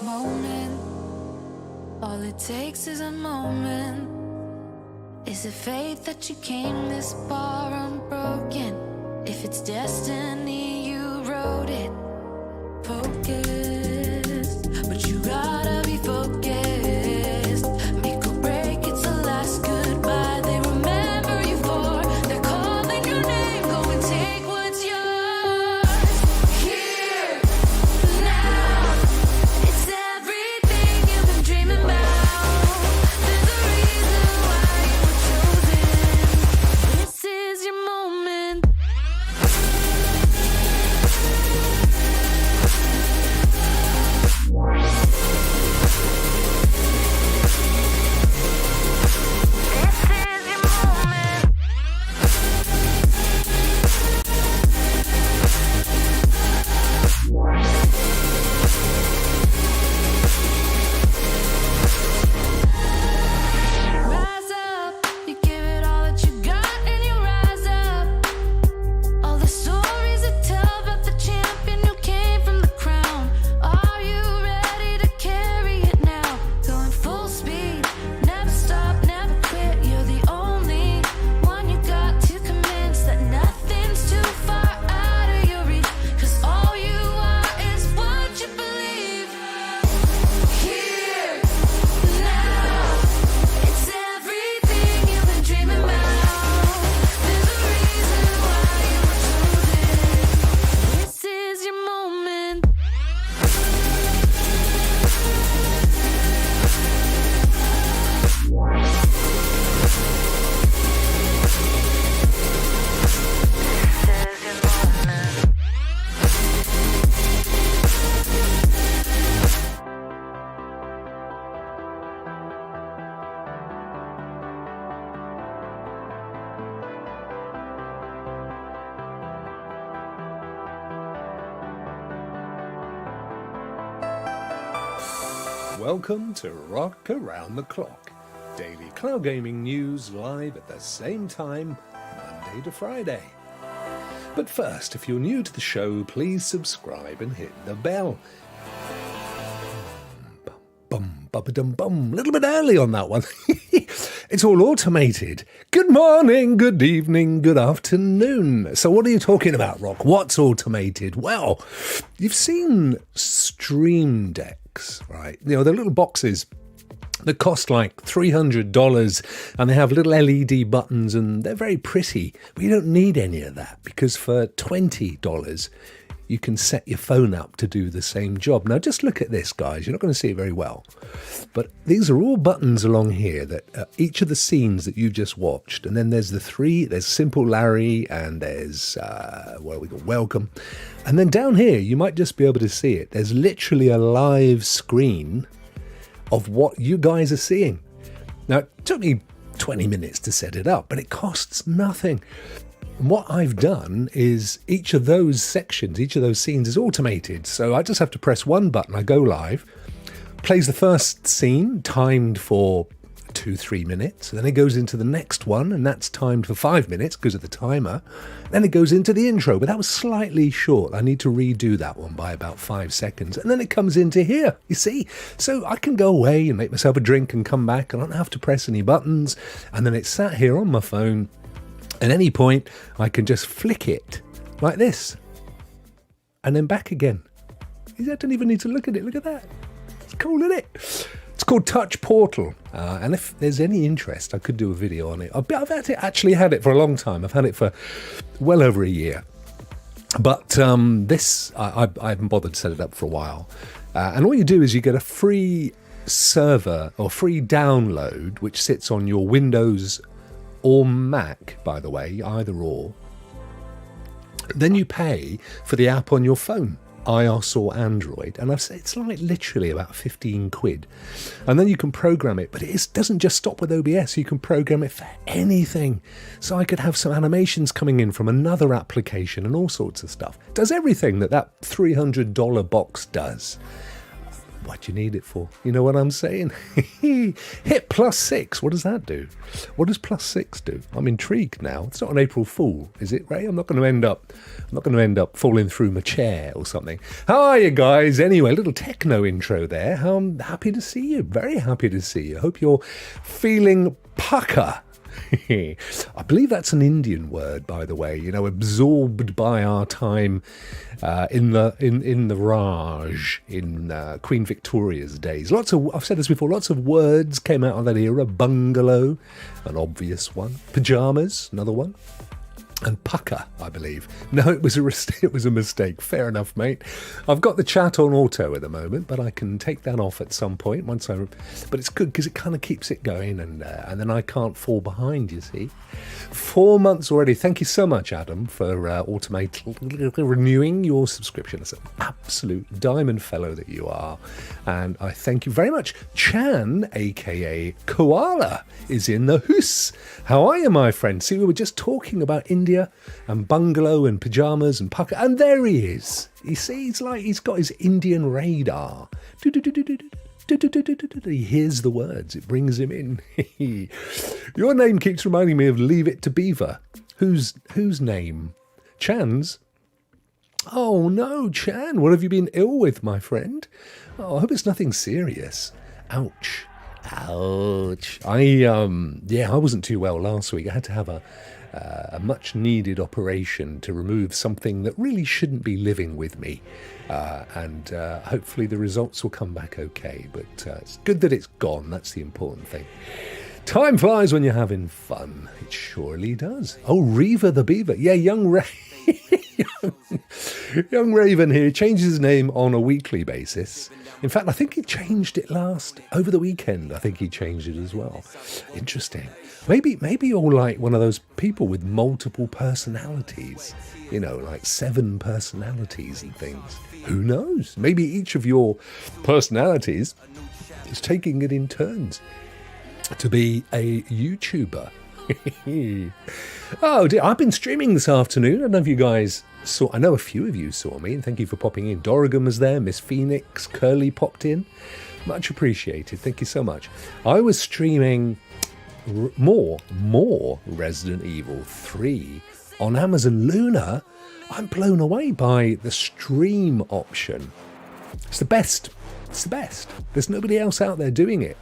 moment. All it takes is a moment. Is it fate that you came this far unbroken? If it's destiny, you wrote it. Focused, but you gotta be focused. Make or break, it's the last goodbye they remember you for. They're calling your name, go and take what's yours. Here, now, it's everything you've been dreaming about. There's a reason why you were chosen. This is your moment. Rise up, you give it all that you got and you rise up. All the stories that tell about the champion who came from the crown. Are you ready to carry it now? Going full speed, never stop, never quit. You're the only one you got to convince that nothing's too far out of your reach. 'Cause all you are is what you believe. Here, now, it's everything you've been dreaming about. There's a reason why you were chosen. This is your moment. Welcome to Rock Around the Clock. Daily cloud gaming news live at the same time, Monday to Friday. But first, if you're new to the show, please subscribe and hit the bell. Bum, bum, bum. A little bit early on that one. It's all automated. Good morning, good evening, good afternoon. So what are you talking about, Rock? What's automated? Well, you've seen Stream Decks, right? You know, the little boxes that cost like $300 and they have little LED buttons and they're very pretty. But you don't need any of that because for $20, you can set your phone up to do the same job. Now, just look at this, guys. You're not going to see it very well. But these are all buttons along here that each of the scenes that you just watched. And then there's there's Simple Larry and there's, we got Welcome. And then down here, you might just be able to see it. There's literally a live screen of what you guys are seeing. Now, it took me 20 minutes to set it up, but it costs nothing. And what I've done is each of those sections, each of those scenes is automated. So I just have to press one button, I go live, plays the first scene, timed for 2-3 minutes. Then it goes into the next one, and that's timed for 5 minutes because of the timer. Then it goes into the intro, but that was slightly short. I need to redo that one by about 5 seconds. And then it comes into here, you see? So I can go away and make myself a drink and come back. I don't have to press any buttons. And then it's sat here on my phone. At any point, I can just flick it like this and then back again. I don't even need to look at it. Look at that. It's cool, isn't it? It's called Touch Portal. And if there's any interest, I could do a video on it. I've actually had it for a long time. I've had it for well over a year. But this, I haven't bothered to set it up for a while. And all you do is you get a free server or free download, which sits on your Windows or Mac, by the way, either or. Then you pay for the app on your phone, iOS or Android, and I've said it's like literally about 15 quid. And then you can program it, but it doesn't just stop with OBS, you can program it for anything. So I could have some animations coming in from another application and all sorts of stuff. It does everything that $300 box does. What do you need it for? You know what I'm saying? Hit +6. What does that do? What does +6 do? I'm intrigued now. It's not an April Fool, is it, Ray? I'm not going to end up falling through my chair or something. How are you guys? Anyway, a little techno intro there. I'm happy to see you. Very happy to see you. Hope you're feeling pucker. I believe that's an Indian word, by the way. You know, absorbed by our time in the Raj in Queen Victoria's days. I've said this before. Lots of words came out of that era. Bungalow, an obvious one. Pajamas, another one. And pucker, I believe. No, it was a mistake. Fair enough, mate. I've got the chat on auto at the moment, but I can take that off at some point But it's good because it kind of keeps it going, and then I can't fall behind. You see, 4 months already. Thank you so much, Adam, for renewing your subscription. It's an absolute diamond fellow that you are, and I thank you very much. Chan, aka Koala, is in the house. How are you, my friend? See, we were just talking about India and bungalow and pajamas and pucker, and there he is. You see, it's like he's got his Indian radar. He hears the words, it brings him in. Your name keeps reminding me of Leave It to Beaver. Whose name? Chan's? Oh no, Chan, what have you been ill with, my friend? Oh, I hope it's nothing serious. Ouch. I wasn't too well last week. I had to have a much needed operation to remove something that really shouldn't be living with me, and hopefully the results will come back okay, but it's good that it's gone. That's the important thing. Time flies when you're having fun. It surely does. Oh, Reaver the Beaver. Yeah, young Raven here. He changes his name on a weekly basis. In fact, I think he changed it over the weekend. I think he changed it as well. Interesting. Maybe you're like one of those people with multiple personalities, you know, like 7 personalities and things. Who knows? Maybe each of your personalities is taking it in turns to be a YouTuber. Oh dear, I've been streaming this afternoon. I don't know if you guys saw. I know a few of you saw me, and thank you for popping in. Dorrigan was there, Miss Phoenix, Curly popped in. Much appreciated. Thank you so much. I was streaming more Resident Evil 3 on Amazon Luna. I'm blown away by the stream option. It's the best. There's nobody else out there doing it.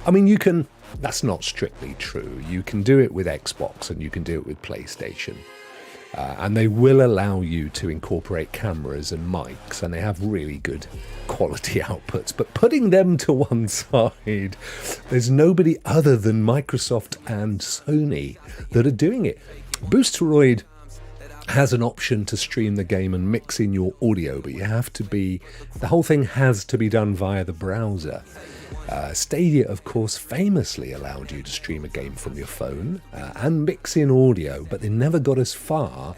I mean, you can. That's not strictly true. You can do it with Xbox and you can do it with PlayStation. And they will allow you to incorporate cameras and mics, and they have really good quality outputs. But putting them to one side, there's nobody other than Microsoft and Sony that are doing it. Boosteroid has an option to stream the game and mix in your audio, but the whole thing has to be done via the browser. Stadia, of course, famously allowed you to stream a game from your phone and mix in audio, but they never got as far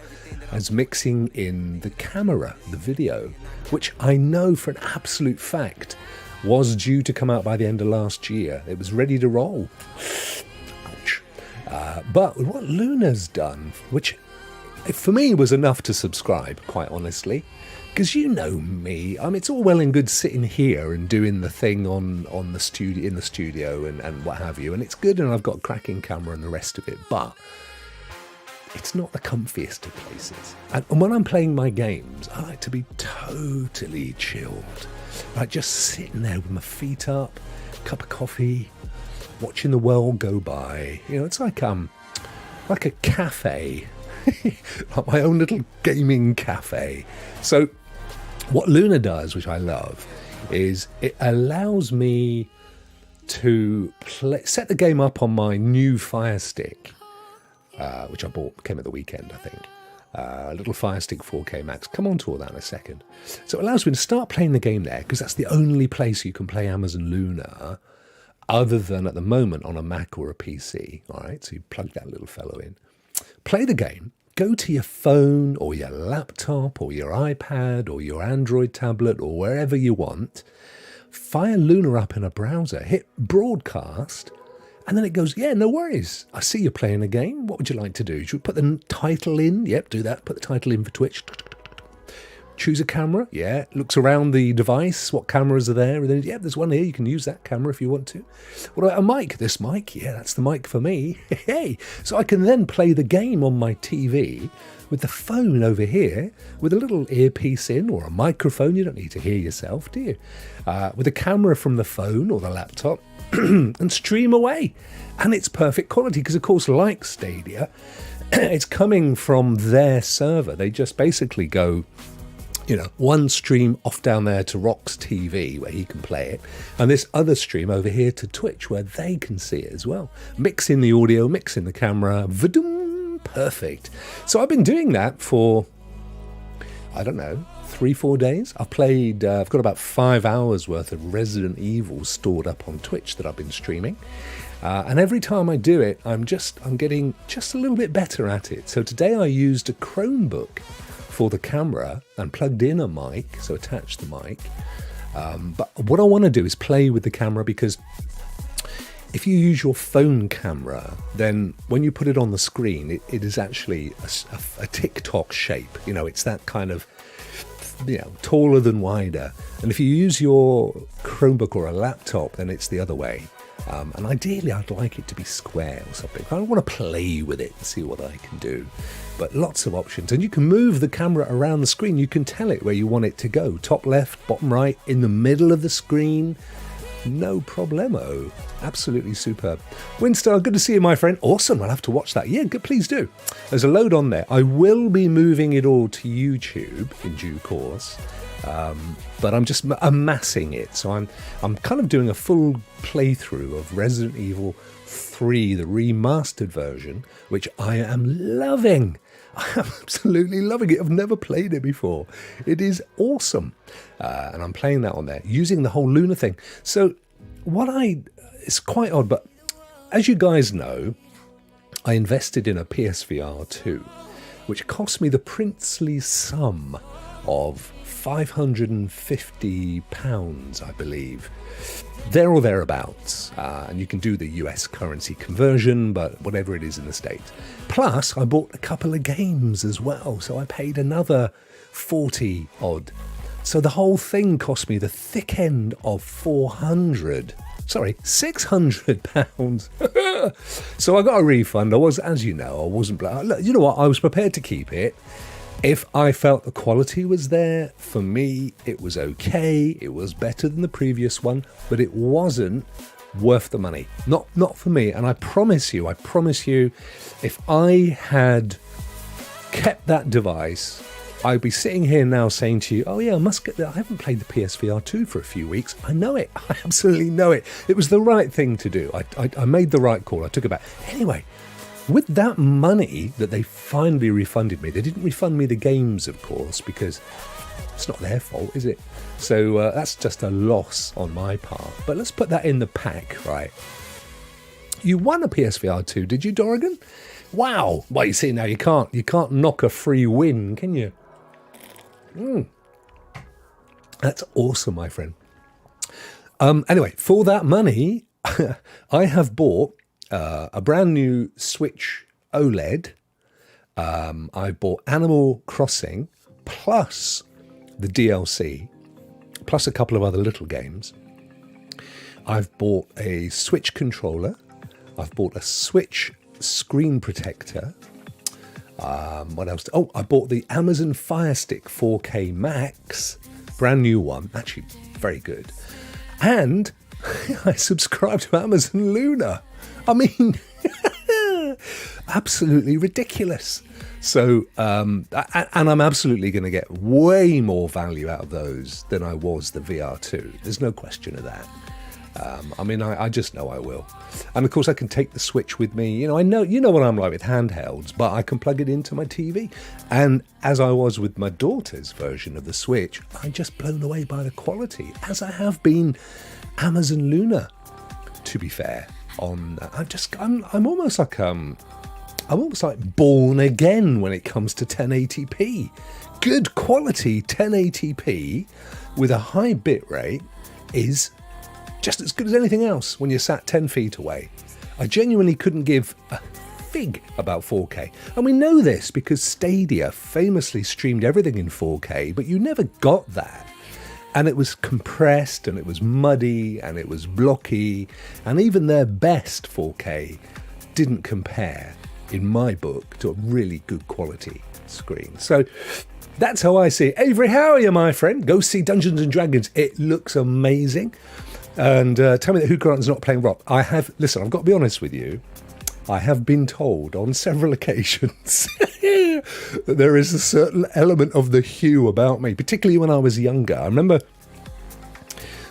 as mixing in the camera, the video, which I know for an absolute fact was due to come out by the end of last year. It was ready to roll. Ouch. But what Luna's done, which for me was enough to subscribe, quite honestly, because you know me. I mean, it's all well and good sitting here and doing the thing in the studio and what have you, and it's good, and I've got a cracking camera and the rest of it, but it's not the comfiest of places. And when I'm playing my games, I like to be totally chilled, like just sitting there with my feet up, cup of coffee, watching the world go by. You know, it's like a cafe. Like my own little gaming cafe. So what Luna does, which I love, is it allows me to set the game up on my new Fire Stick, which I bought, came at the weekend, I think. A little Fire Stick 4K Max. Come on to all that in a second. So it allows me to start playing the game there, because that's the only place you can play Amazon Luna, other than at the moment on a Mac or a PC. All right, so you plug that little fellow in, play the game, go to your phone or your laptop or your iPad or your Android tablet or wherever you want, fire Luna up in a browser, hit broadcast, and then it goes, yeah, no worries. I see you're playing a game. What would you like to do? Should we put the title in? Yep, do that. Put the title in for Twitch. choose a camera, looks around the device, what cameras are there, and then, there's one here, you can use that camera if you want to. What about a mic? This mic, that's the mic for me. Hey, so I can then play the game on my TV with the phone over here, with a little earpiece in, or a microphone. You don't need to hear yourself, do you? With a camera from the phone or the laptop, and stream away. And it's perfect quality, because of course, like Stadia, it's coming from their server. They just basically go, one stream off down there to Rokk's TV, where he can play it, and this other stream over here to Twitch, where they can see it as well. Mix in the audio, mix in the camera, perfect. So I've been doing that for, I don't know, 3-4 days. I've got about 5 hours worth of Resident Evil stored up on Twitch that I've been streaming. And every time I do it, I'm getting just a little bit better at it. So today I used a Chromebook for the camera and plugged in a mic, so attached the mic. But what I want to do is play with the camera, because if you use your phone camera, then when you put it on the screen, it is actually a TikTok shape. It's that kind of, taller than wider. And if you use your Chromebook or a laptop, then it's the other way. And ideally, I'd like it to be square or something. I want to play with it and see what I can do. But lots of options. And you can move the camera around the screen. You can tell it where you want it to go. Top left, bottom right, in the middle of the screen. No problemo. Absolutely superb. Winstar, good to see you, my friend. Awesome. I'll have to watch that. Yeah, good. Please do. There's a load on there. I will be moving it all to YouTube in due course. But I'm just amassing it. So I'm kind of doing a full playthrough of Resident Evil 3, the remastered version, which I am loving. I am absolutely loving it. I've never played it before. It is awesome. And I'm playing that on there, using the whole Luna thing. So it's quite odd, but as you guys know, I invested in a PSVR 2, which cost me the princely sum of £550, I believe. There or thereabouts. And you can do the US currency conversion, but whatever it is in the States. Plus, I bought a couple of games as well, so I paid another 40 odd. So the whole thing cost me the thick end of £600. So I got a refund. I wasn't, look, you know what? I was prepared to keep it. If I felt the quality was there, for me, it was okay. It was better than the previous one, but it wasn't worth the money. Not for me. And I promise you, if I had kept that device, I'd be sitting here now saying to you, oh yeah, I must get that. I haven't played the PSVR 2 for a few weeks. I know it. I absolutely know it. It was the right thing to do. I made the right call. I took it back. Anyway, with that money that they finally refunded me, they didn't refund me the games, of course, because it's not their fault, is it? So that's just a loss on my part. But let's put that in the pack, right? You won a PSVR 2, did you, Dorrigan? Wow. Well, you see, now you can't knock a free win, can you? That's awesome, my friend. Anyway, for that money, I have bought a brand new Switch OLED. I've bought Animal Crossing, plus the DLC, plus a couple of other little games. I've bought a Switch controller. I've bought a Switch screen protector. What else? Oh, I bought the Amazon Fire Stick 4K Max, brand new one, actually very good. And I subscribed to Amazon Luna. I mean, absolutely ridiculous. So, and I'm absolutely going to get way more value out of those than I was the VR2. There's no question of that. I mean, I just know I will. And of course, I can take the Switch with me. You know what I'm like with handhelds, but I can plug it into my TV. And as I was with my daughter's version of the Switch, I'm just blown away by the quality, as I have been Amazon Luna, to be fair. I'm almost like born again when it comes to 1080p. Good quality 1080p with a high bit rate is just as good as anything else when you're sat 10 feet away. I genuinely couldn't give a fig about 4K. And we know this because Stadia famously streamed everything in 4K, but you never got that. And it was compressed, and it was muddy, and it was blocky, and even their best 4K didn't compare, in my book, to a really good quality screen. So that's how I see it. Avery, how are you, my friend? Go see Dungeons and Dragons. It looks amazing. And tell me that Hugh Grant's not playing Rock. Listen, I've got to be honest with you. I have been told on several occasions that there is a certain element of the Hugh about me, particularly when I was younger. I remember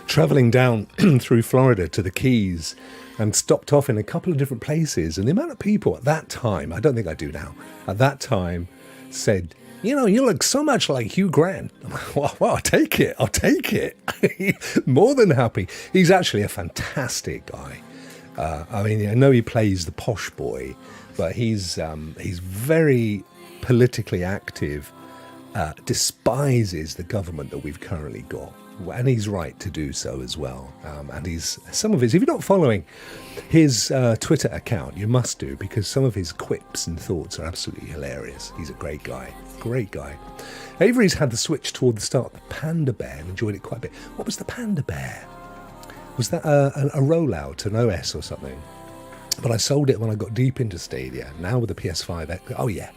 traveling down through Florida to the Keys and stopped off in a couple of different places. And the amount of people at that time, I don't think I do now, at that time said, you know, you look so much like Hugh Grant. Well, I'll take it. More than happy. He's actually a fantastic guy. I mean, I know he plays the posh boy, but he's very politically active, despises the government that we've currently got. And he's right to do so as well. And if you're not following his Twitter account, you must do, because some of his quips and thoughts are absolutely hilarious. He's a great guy. Great guy. Avery's had the Switch toward the start of the Panda Bear and enjoyed it quite a bit. What was the Panda Bear? Was that a rollout, an OS or something? But I sold it when I got deep into Stadia. Now with the PS5, oh yeah.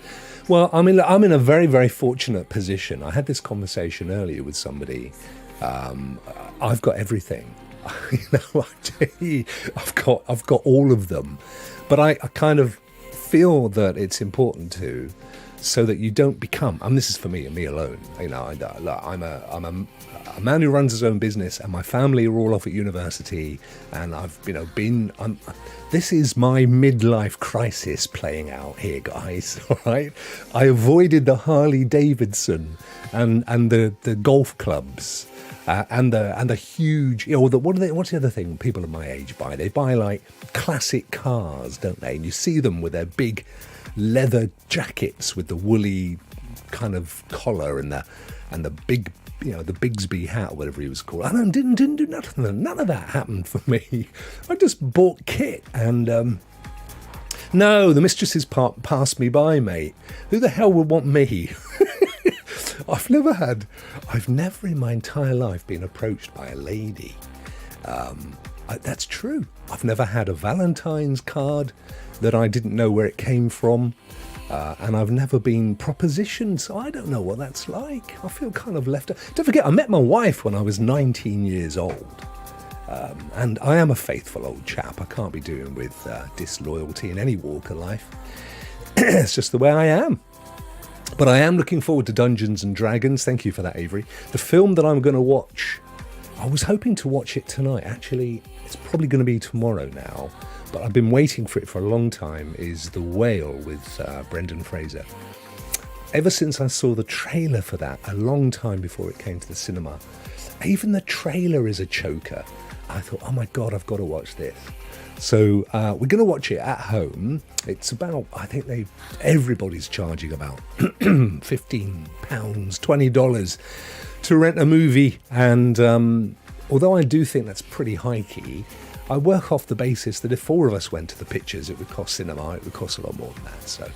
Well, I'm in a very, very fortunate position. I had this conversation earlier with somebody. I've got everything. I've got all of them. But I kind of feel that it's important to, so that you don't become, and this is for me and me alone. You know, I'm a man who runs his own business, and my family are all off at university, and I've this is my midlife crisis playing out here, guys. All right, I avoided the Harley Davidson and the golf clubs. And the huge, what's the other thing people of my age buy? They buy like classic cars, don't they? And you see them with their big leather jackets with the woolly kind of collar and the big, the Bigsby hat, whatever he was called. I didn't do nothing. None of that happened for me. I just bought kit and no, the mistresses passed me by, mate. Who the hell would want me? I've never in my entire life been approached by a lady. That's true. I've never had a Valentine's card that I didn't know where it came from. And I've never been propositioned, so I don't know what that's like. I feel kind of left out. Don't forget, I met my wife when I was 19 years old. And I am a faithful old chap. I can't be doing with disloyalty in any walk of life. It's just the way I am. But I am looking forward to Dungeons and Dragons. Thank you for that, Avery. The film that I'm going to watch, I was hoping to watch it tonight. Actually, it's probably going to be tomorrow now. But I've been waiting for it for a long time, is The Whale with Brendan Fraser. Ever since I saw the trailer for that, a long time before it came to the cinema, even the trailer is a choker. I thought, oh my God, I've got to watch this. So we're going to watch it at home. It's about, I think everybody's charging about £15, $20 to rent a movie. And although I do think that's pretty hikey, I work off the basis that if four of us went to the pictures, it would cost cinema. It would cost a lot more than that. So,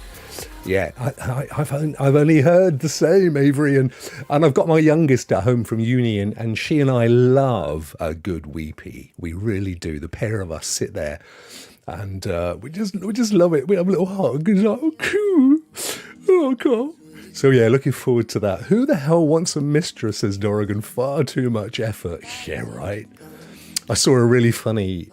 yeah, I've only heard the same, Avery, and I've got my youngest at home from uni, and she and I love a good weepy. We really do. The pair of us sit there, and we just love it. We have a little hug. It's like, oh, cool. Oh, God. So, yeah, looking forward to that. Who the hell wants a mistress, says Dorrigan? Far too much effort. Yeah, right. I saw a really funny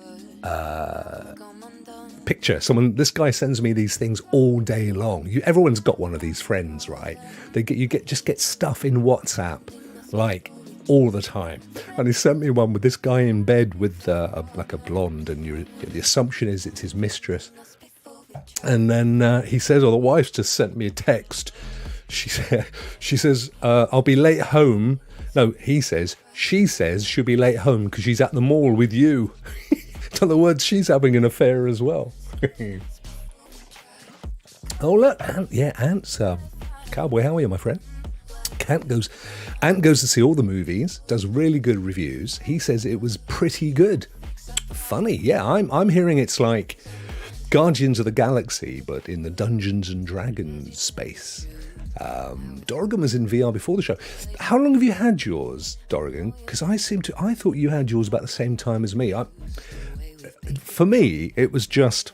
picture. This guy sends me these things all day long. Everyone's got one of these friends, right? You get stuff in WhatsApp like all the time. And he sent me one with this guy in bed with like a blonde, and the assumption is it's his mistress. And then he says, the wife's just sent me a text. She says, I'll be late home. No, she says she'll be late home because she's at the mall with you. In other words, she's having an affair as well. Oh, look, Ant's Cowboy, how are you, my friend? Ant goes to see all the movies, does really good reviews. He says it was pretty good. Funny, yeah, I'm hearing it's like Guardians of the Galaxy, but in the Dungeons and Dragons space. Dorrigan was in VR before the show. How long have you had yours, Dorrigan? Because I thought you had yours about the same time as me. For me, it was just,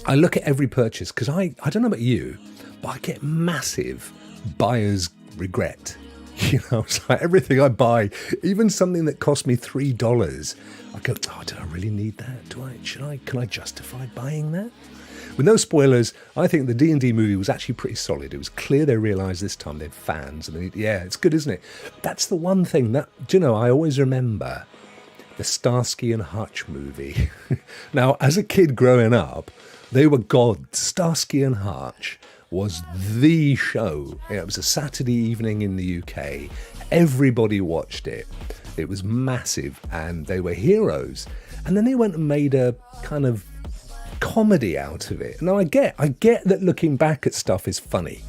I look at every purchase, because I don't know about you, but I get massive buyer's regret. You know, it's like everything I buy, even something that cost me $3, I go, oh, do I really need that? Can I justify buying that? With no spoilers, I think the D&D movie was actually pretty solid. It was clear they realised this time they're fans. And it's good, isn't it? That's the one thing that, I always remember the Starsky and Hutch movie. Now, as a kid growing up, they were gods. Starsky and Hutch was the show. It was a Saturday evening in the UK. Everybody watched it. It was massive, and they were heroes. And then they went and made a kind of comedy out of it. Now I get that looking back at stuff is funny.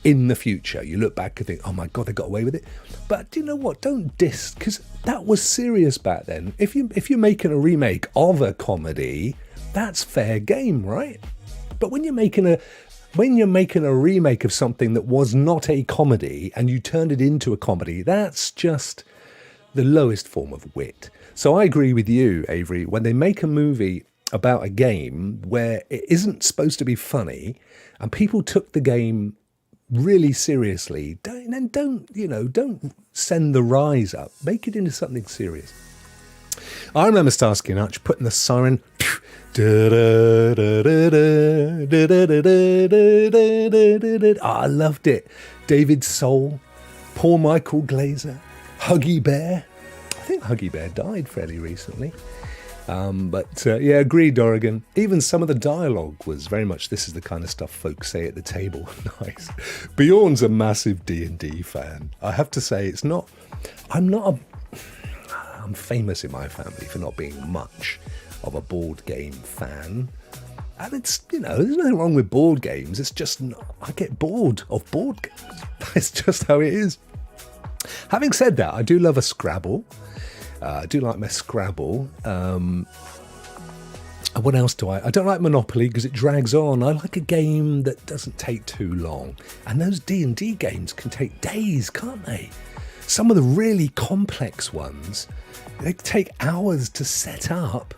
In the future, you look back and think, oh my God, they got away with it. But you know what? Don't diss, because that was serious back then. If you're making a remake of a comedy, that's fair game, right? But when you're making a remake of something that was not a comedy and you turned it into a comedy, that's just the lowest form of wit. So I agree with you, Avery. When they make a movie about a game where it isn't supposed to be funny and people took the game really seriously, don't send the rise up. Make it into something serious. I remember Starsky and Hutch putting the siren. I loved it. David Soul, Paul Michael Glaser, Huggy Bear. I think Huggy Bear died fairly recently. Agreed, Dorrigan. Even some of the dialogue was very much, this is the kind of stuff folks say at the table. Nice. Bjorn's a massive D&D fan. I have to say, I'm famous in my family for not being much of a board game fan. And it's, there's nothing wrong with board games. It's just, I get bored of board games. That's just how it is. Having said that, I do love a Scrabble. I do like my Scrabble. What else do I don't like Monopoly because it drags on. I like a game that doesn't take too long. And those D&D games can take days, can't they? Some of the really complex ones, they take hours to set up.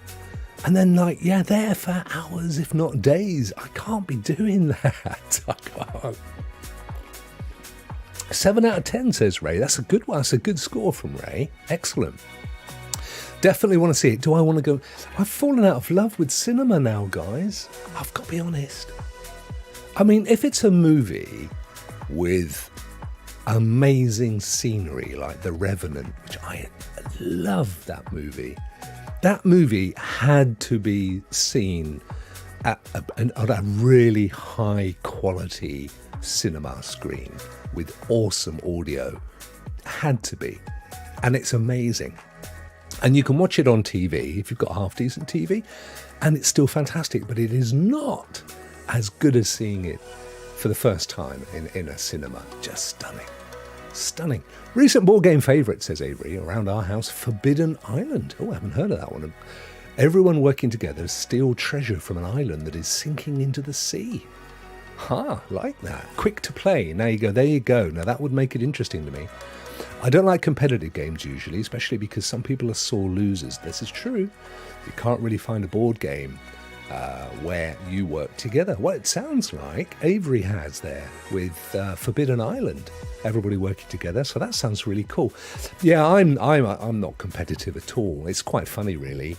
And then there for hours, if not days. I can't be doing that. I can't. 7 out of 10, says Ray. That's a good one. That's a good score from Ray. Excellent. Definitely want to see it. Do I want to go? I've fallen out of love with cinema now, guys. I've got to be honest. I mean, if it's a movie with amazing scenery like The Revenant, which I love that movie. That movie had to be seen at a really high quality cinema screen with awesome audio. Had to be. And it's amazing. And you can watch it on TV if you've got half decent TV, and it's still fantastic, but it is not as good as seeing it for the first time in a cinema. Just stunning. Stunning. Recent board game favourite, says Avery, around our house, Forbidden Island. Oh, I haven't heard of that one. Everyone working together to steal treasure from an island that is sinking into the sea. Like that. Quick to play. Now you go, there you go. Now that would make it interesting to me. I don't like competitive games usually, especially because some people are sore losers. This is true. You can't really find a board game where you work together. Well, it sounds like Avery has there with Forbidden Island. Everybody working together, so that sounds really cool. Yeah, I'm not competitive at all. It's quite funny, really.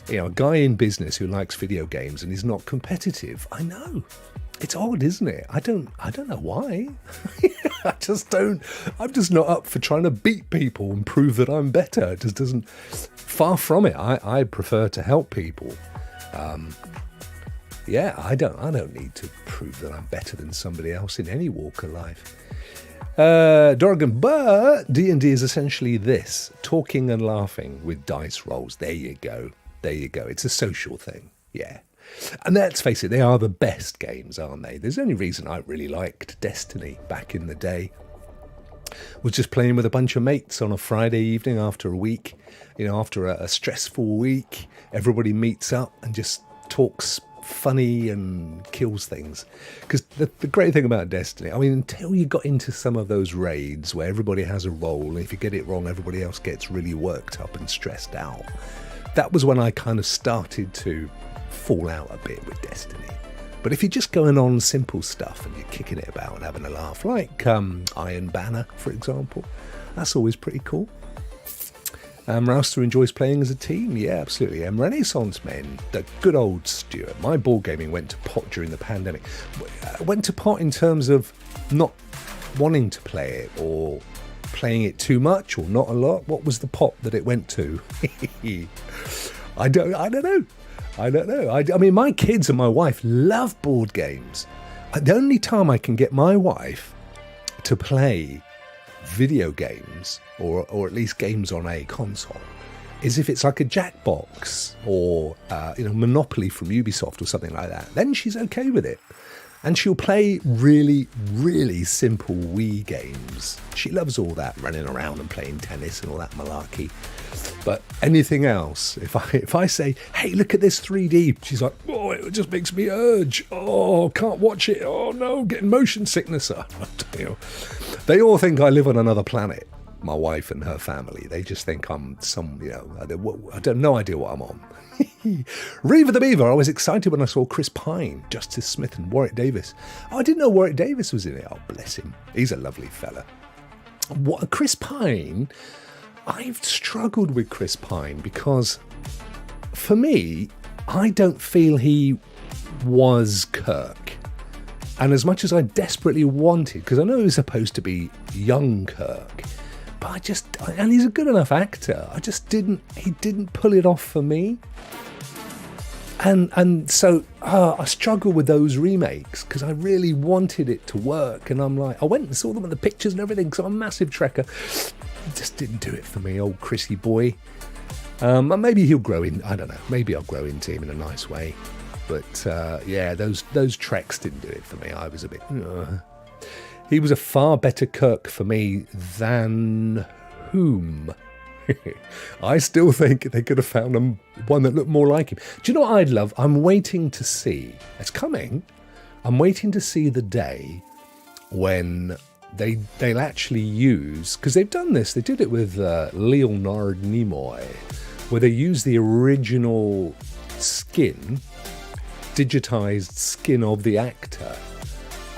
A guy in business who likes video games and is not competitive. I know. It's odd, isn't it? I don't know why. I just don't. I'm just not up for trying to beat people and prove that I'm better. It just doesn't. Far from it. I prefer to help people. I don't need to prove that I'm better than somebody else in any walk of life. Dorgan, but D&D is essentially this: talking and laughing with dice rolls. There you go. It's a social thing. Yeah. And let's face it, they are the best games, aren't they? There's the only reason I really liked Destiny back in the day was just playing with a bunch of mates on a Friday evening after a week. After a stressful week, everybody meets up and just talks funny and kills things. Because the great thing about Destiny, I mean, until you got into some of those raids where everybody has a role, and if you get it wrong, everybody else gets really worked up and stressed out. That was when I kind of started to fall out a bit with Destiny. But if you're just going on simple stuff and you're kicking it about and having a laugh, like Iron Banner, for example, that's always pretty cool. Rouster enjoys playing as a team. Yeah, absolutely. Renaissance Men, the good old Stuart. My board gaming went to pot during the pandemic. Went to pot in terms of not wanting to play it or playing it too much or not a lot. What was the pot that it went to? I don't know. I mean, my kids and my wife love board games. The only time I can get my wife to play video games, or at least games on a console, is if it's like a Jackbox or Monopoly from Ubisoft or something like that. Then she's okay with it. And she'll play really, really simple Wii games. She loves all that, running around and playing tennis and all that malarkey. But anything else, if I say, hey, look at this 3D, she's like, oh, it just makes me urge. Oh, can't watch it. Oh, no, getting motion sickness. They all think I live on another planet, my wife and her family. They just think I'm I have no idea what I'm on. Reaver the Beaver, I was excited when I saw Chris Pine, Justice Smith and Warwick Davis. Oh, I didn't know Warwick Davis was in it. Oh, bless him. He's a lovely fella. Chris Pine, I've struggled with Chris Pine because, for me, I don't feel he was Kirk. And as much as I desperately wanted, because I know he was supposed to be young Kirk, but and he's a good enough actor, he didn't pull it off for me. And so I struggle with those remakes because I really wanted it to work. And I'm like, I went and saw them in the pictures and everything because I'm a massive Trekker. It just didn't do it for me, old Chrissy boy. Maybe he'll grow in, I don't know, maybe I'll grow into him in a nice way. But those Treks didn't do it for me. I was a bit... He was a far better Kirk for me than whom? I still think they could have found one that looked more like him. Do you know what I'd love? I'm waiting to see. It's coming. I'm waiting to see the day when they'll actually use... Because they've done this. They did it with Leonard Nimoy, where they use the original skin, digitized skin of the actor,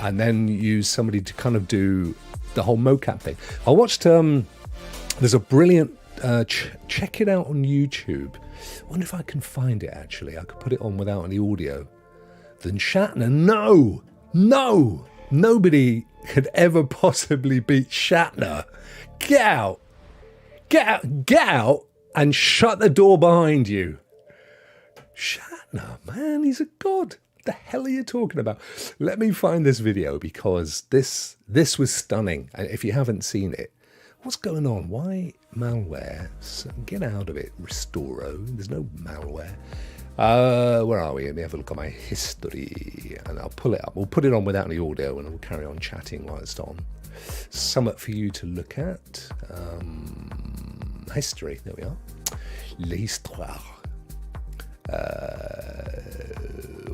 and then use somebody to kind of do the whole mocap thing. I watched, there's a brilliant, check it out on YouTube. I wonder if I can find it, actually. I could put it on without any audio. Then Shatner, no, nobody could ever possibly beat Shatner. Get out and shut the door behind you. Shatner, man, he's a god. The hell are you talking about? Let me find this video because this was stunning. And if you haven't seen it, what's going on? Why malware? So get out of it, Restoro. There's no malware. Where are we? Let me have a look at my history and I'll pull it up. We'll put it on without any audio and we'll carry on chatting while it's on. Somewhat for you to look at. History. There we are. L'histoire.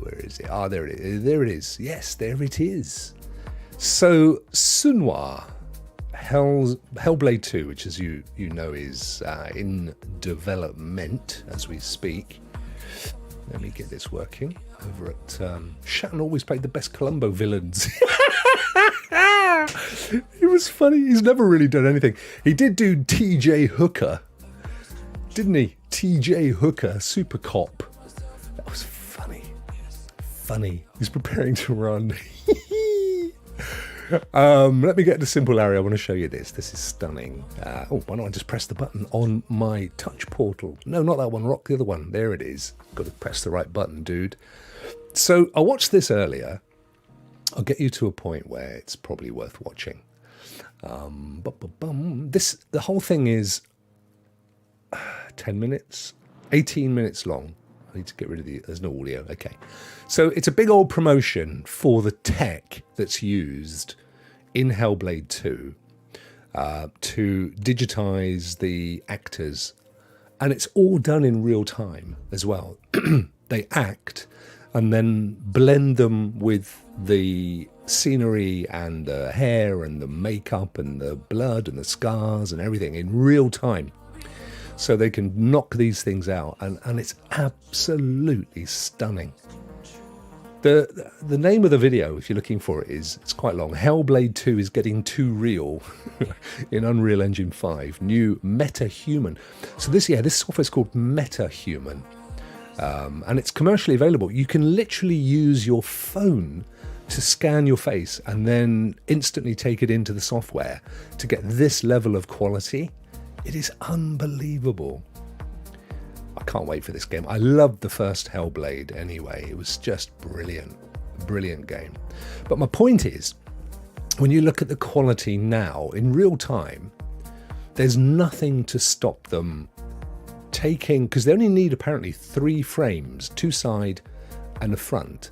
Where is it? Ah, there it is. There it is. Yes, there it is. So, Sunwa, Hellblade 2, which as you know is in development as we speak. Let me get this working over at... Shatner always played the best Columbo villains. He was funny. He's never really done anything. He did do T.J. Hooker, didn't he? T.J. Hooker, Super Cop. That was funny. He's preparing to run. Let me get to simple area. I want to show you this. This is stunning. Why don't I just press the button on my touch portal? No, not that one, Rokk, the other one. There it is. Got to press the right button, dude. So I watched this earlier. I'll get you to a point where it's probably worth watching. The whole thing is 10 minutes, 18 minutes long. I need to get rid of there's no audio. Okay. So it's a big old promotion for the tech that's used in Hellblade 2 to digitize the actors. And it's all done in real time as well. They act and then blend them with the scenery and the hair and the makeup and the blood and the scars and everything in real time. So they can knock these things out, and it's absolutely stunning. The name of the video, if you're looking for it, it's quite long. Hellblade 2 is getting too real in Unreal Engine 5. New MetaHuman. So this software is called MetaHuman, and it's commercially available. You can literally use your phone to scan your face and then instantly take it into the software to get this level of quality. It is unbelievable. I can't wait for this game. I loved the first Hellblade anyway. It was just brilliant. Brilliant game. But my point is, when you look at the quality now in real time, there's nothing to stop them taking, because they only need apparently 3 frames, 2 side and a front,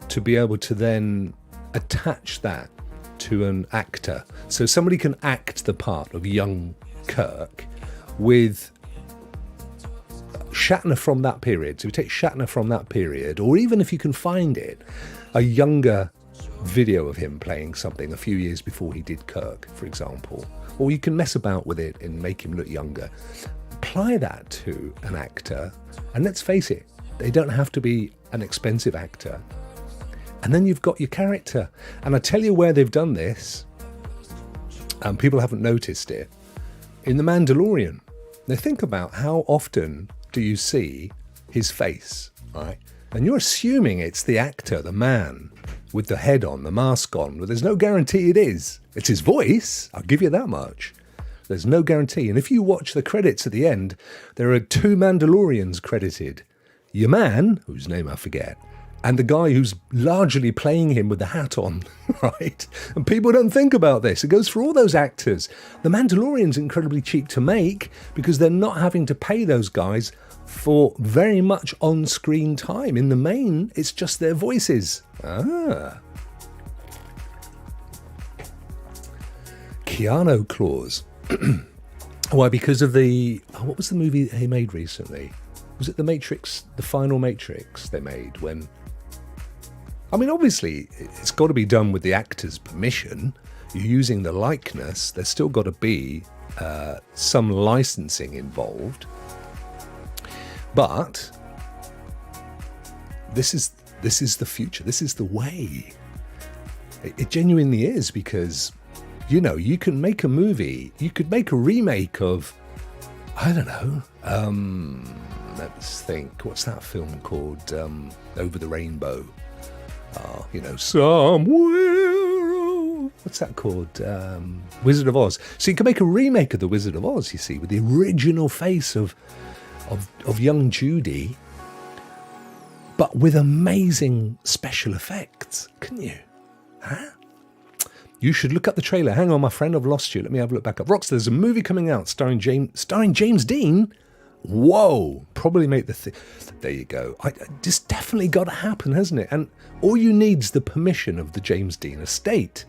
to be able to then attach that to an actor. So somebody can act the part of young Kirk with Shatner from that period. So we take Shatner from that period, or even if you can find it, a younger video of him playing something a few years before he did Kirk, for example. Or you can mess about with it and make him look younger. Apply that to an actor, and let's face it, they don't have to be an expensive actor. And then you've got your character. And I tell you where they've done this, and people haven't noticed it, in The Mandalorian. Now think about how often do you see his face, right? And you're assuming it's the actor, the man, with the head on, the mask on, but there's no guarantee it is. It's his voice, I'll give you that much. There's no guarantee. And if you watch the credits at the end, there are 2 Mandalorians credited. Your man, whose name I forget, and the guy who's largely playing him with the hat on, right? And people don't think about this. It goes for all those actors. The Mandalorian's incredibly cheap to make because they're not having to pay those guys for very much on-screen time. In the main, it's just their voices. Keanu clause. Why? Because of what was the movie he made recently? Was it The Matrix, the final Matrix they made when... I mean, obviously, it's got to be done with the actor's permission. You're using the likeness. There's still got to be some licensing involved. But this is the future. This is the way. It genuinely is, because, you know, you can make a movie. You could make a remake of, I don't know, let's think. What's that film called? Over the Rainbow. You know, somewhere. What's that called? Wizard of Oz. So you can make a remake of the Wizard of Oz, you see, with the original face of young Judy, but with amazing special effects, couldn't you? Huh? You should look up the trailer. Hang on, my friend, I've lost you. Let me have a look back up. Rockstar, there's a movie coming out starring James Dean. Whoa, probably make the thing. There you go. This definitely got to happen, hasn't it? And all you need is the permission of the James Dean estate.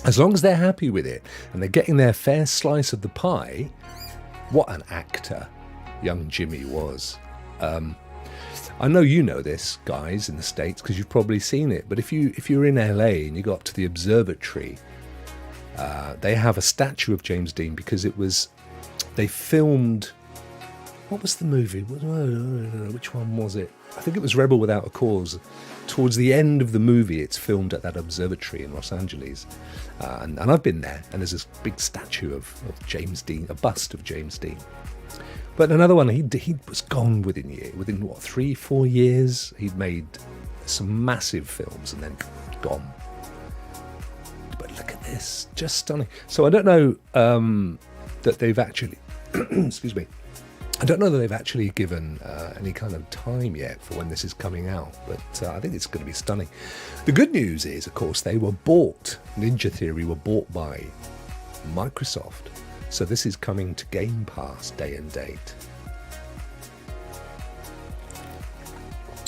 As long as they're happy with it and they're getting their fair slice of the pie. What an actor young Jimmy was. I know you know this, guys, in the States, because you've probably seen it. But if you're in LA and you go up to the observatory, they have a statue of James Dean because they filmed, what was the movie? Which one was it? I think it was Rebel Without a Cause. Towards the end of the movie, it's filmed at that observatory in Los Angeles. And I've been there, and there's this big statue of James Dean, a bust of James Dean. But another one, he was gone within 3-4 years. He'd made some massive films and then gone. But look at this, just stunning. So I don't know that they've actually, excuse me, I don't know that they've actually given any kind of time yet for when this is coming out, but I think it's going to be stunning. The good news is, of course, they were bought, Ninja Theory were bought by Microsoft. So this is coming to Game Pass day and date,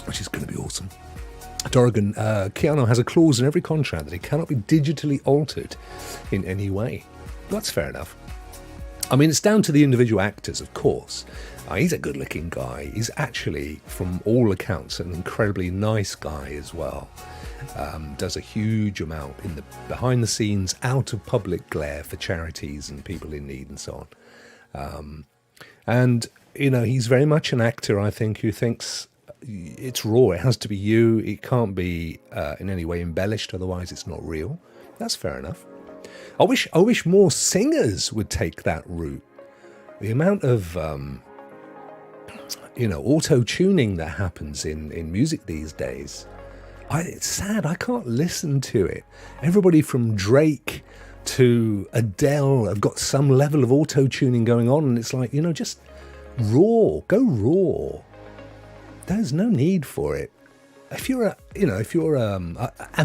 which is going to be awesome. Dorrigan, Keanu has a clause in every contract that he cannot be digitally altered in any way. That's fair enough. I mean, it's down to the individual actors, of course. He's a good-looking guy. He's actually, from all accounts, an incredibly nice guy as well. Does a huge amount in the behind the scenes, out of public glare for charities and people in need and so on. And, you know, he's very much an actor, I think, who thinks it's raw. It has to be you. It can't be in any way embellished, otherwise it's not real. That's fair enough. I wish more singers would take that route. The amount of auto-tuning that happens in music these days, it's sad. I can't listen to it. Everybody from Drake to Adele have got some level of auto-tuning going on, and it's like, just raw. Go raw. There's no need for it. And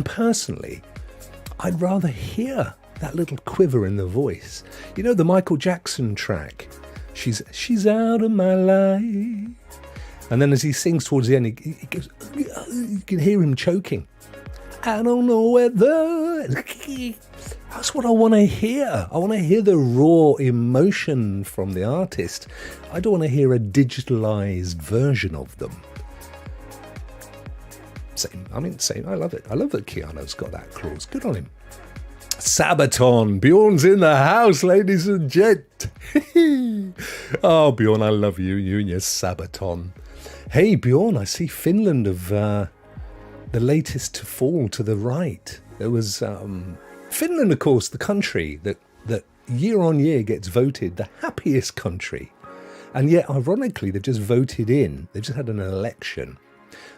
personally, I'd rather hear that little quiver in the voice. The Michael Jackson track, she's out of my life. And then as he sings towards the end, he goes, you can hear him choking. I don't know whether. That's what I want to hear. I want to hear the raw emotion from the artist. I don't want to hear a digitalized version of them. Same. I love it. I love that Keanu's got that clause. Good on him. Sabaton. Bjorn's in the house, ladies and gent. Oh, Bjorn, I love you. You and your Sabaton. Hey, Bjorn, I see Finland of the latest to fall to the right. There was Finland, of course, the country that year on year gets voted the happiest country. And yet, ironically, they've just had an election,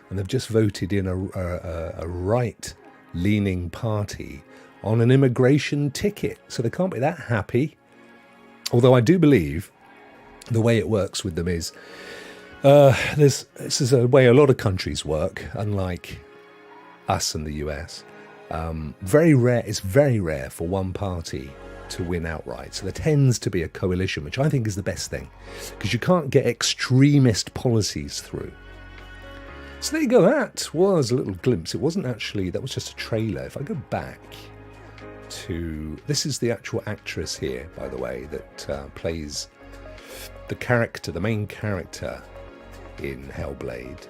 and they've just voted in a right-leaning party on an immigration ticket. So they can't be that happy. Although I do believe the way it works with them is, this is a way a lot of countries work, unlike us and the US. It's very rare for one party to win outright. So there tends to be a coalition, which I think is the best thing, because you can't get extremist policies through. So there you go. That was a little glimpse. It wasn't actually, that was just a trailer. If I go back to, this is the actual actress here, by the way, that plays the main character in Hellblade.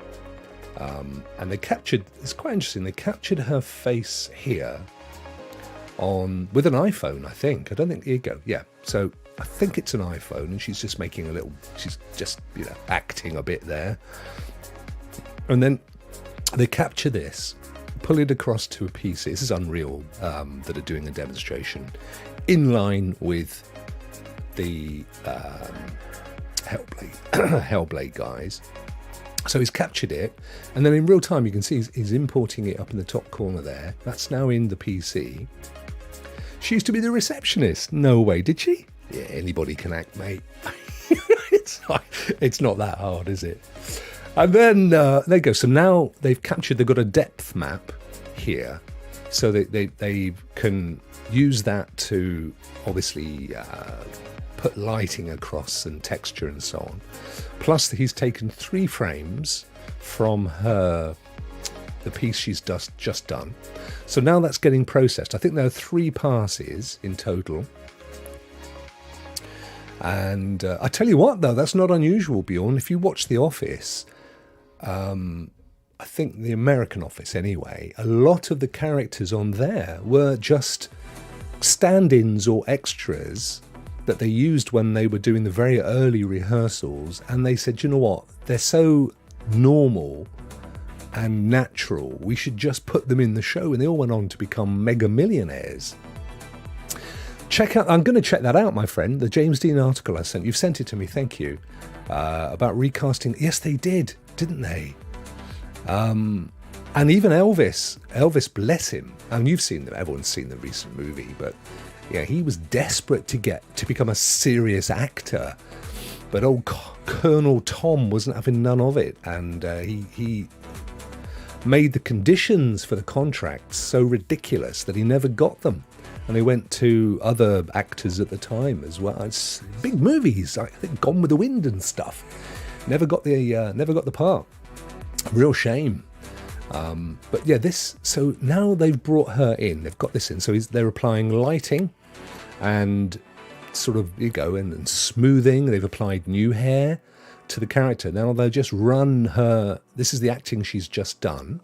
And they captured, it's quite interesting, they captured her face here with an iPhone, I think. I don't think, here you go. Yeah. So I think it's an iPhone, and she's just she's just, acting a bit there. And then they capture this, pull it across to a PC. This is Unreal that are doing a demonstration in line with the Hellblade guys. So he's captured it, and then in real time you can see he's importing it up in the top corner there. That's now in the PC. She used to be the receptionist. No way, did she? Yeah, anybody can act, mate. It's not that hard, is it? And then there you go. So now they've got a depth map here, so they can use that to obviously put lighting across and texture and so on. Plus, he's taken 3 frames from the piece she's just done. So now that's getting processed. I think there are 3 passes in total. And I tell you what, though, that's not unusual, Bjorn. If you watch The Office, I think the American Office anyway, a lot of the characters on there were just stand-ins or extras that they used when they were doing the very early rehearsals, and they said, you know what, they're so normal and natural, we should just put them in the show, and they all went on to become mega millionaires. I'm going to check that out, my friend, the James Dean article I sent. You've sent it to me, thank you, about recasting. Yes, they did, didn't they? And even Elvis, bless him, and you've seen them, everyone's seen the recent movie, but yeah, he was desperate to become a serious actor, but old Colonel Tom wasn't having none of it, and he made the conditions for the contracts so ridiculous that he never got them, and he went to other actors at the time as well. It's big movies, I think Gone with the Wind and stuff. Never got the part. Real shame. But yeah, so now they've brought her in. They've got this in. So they're applying lighting and sort of, and smoothing. They've applied new hair to the character. Now they'll just run her. This is the acting she's just done.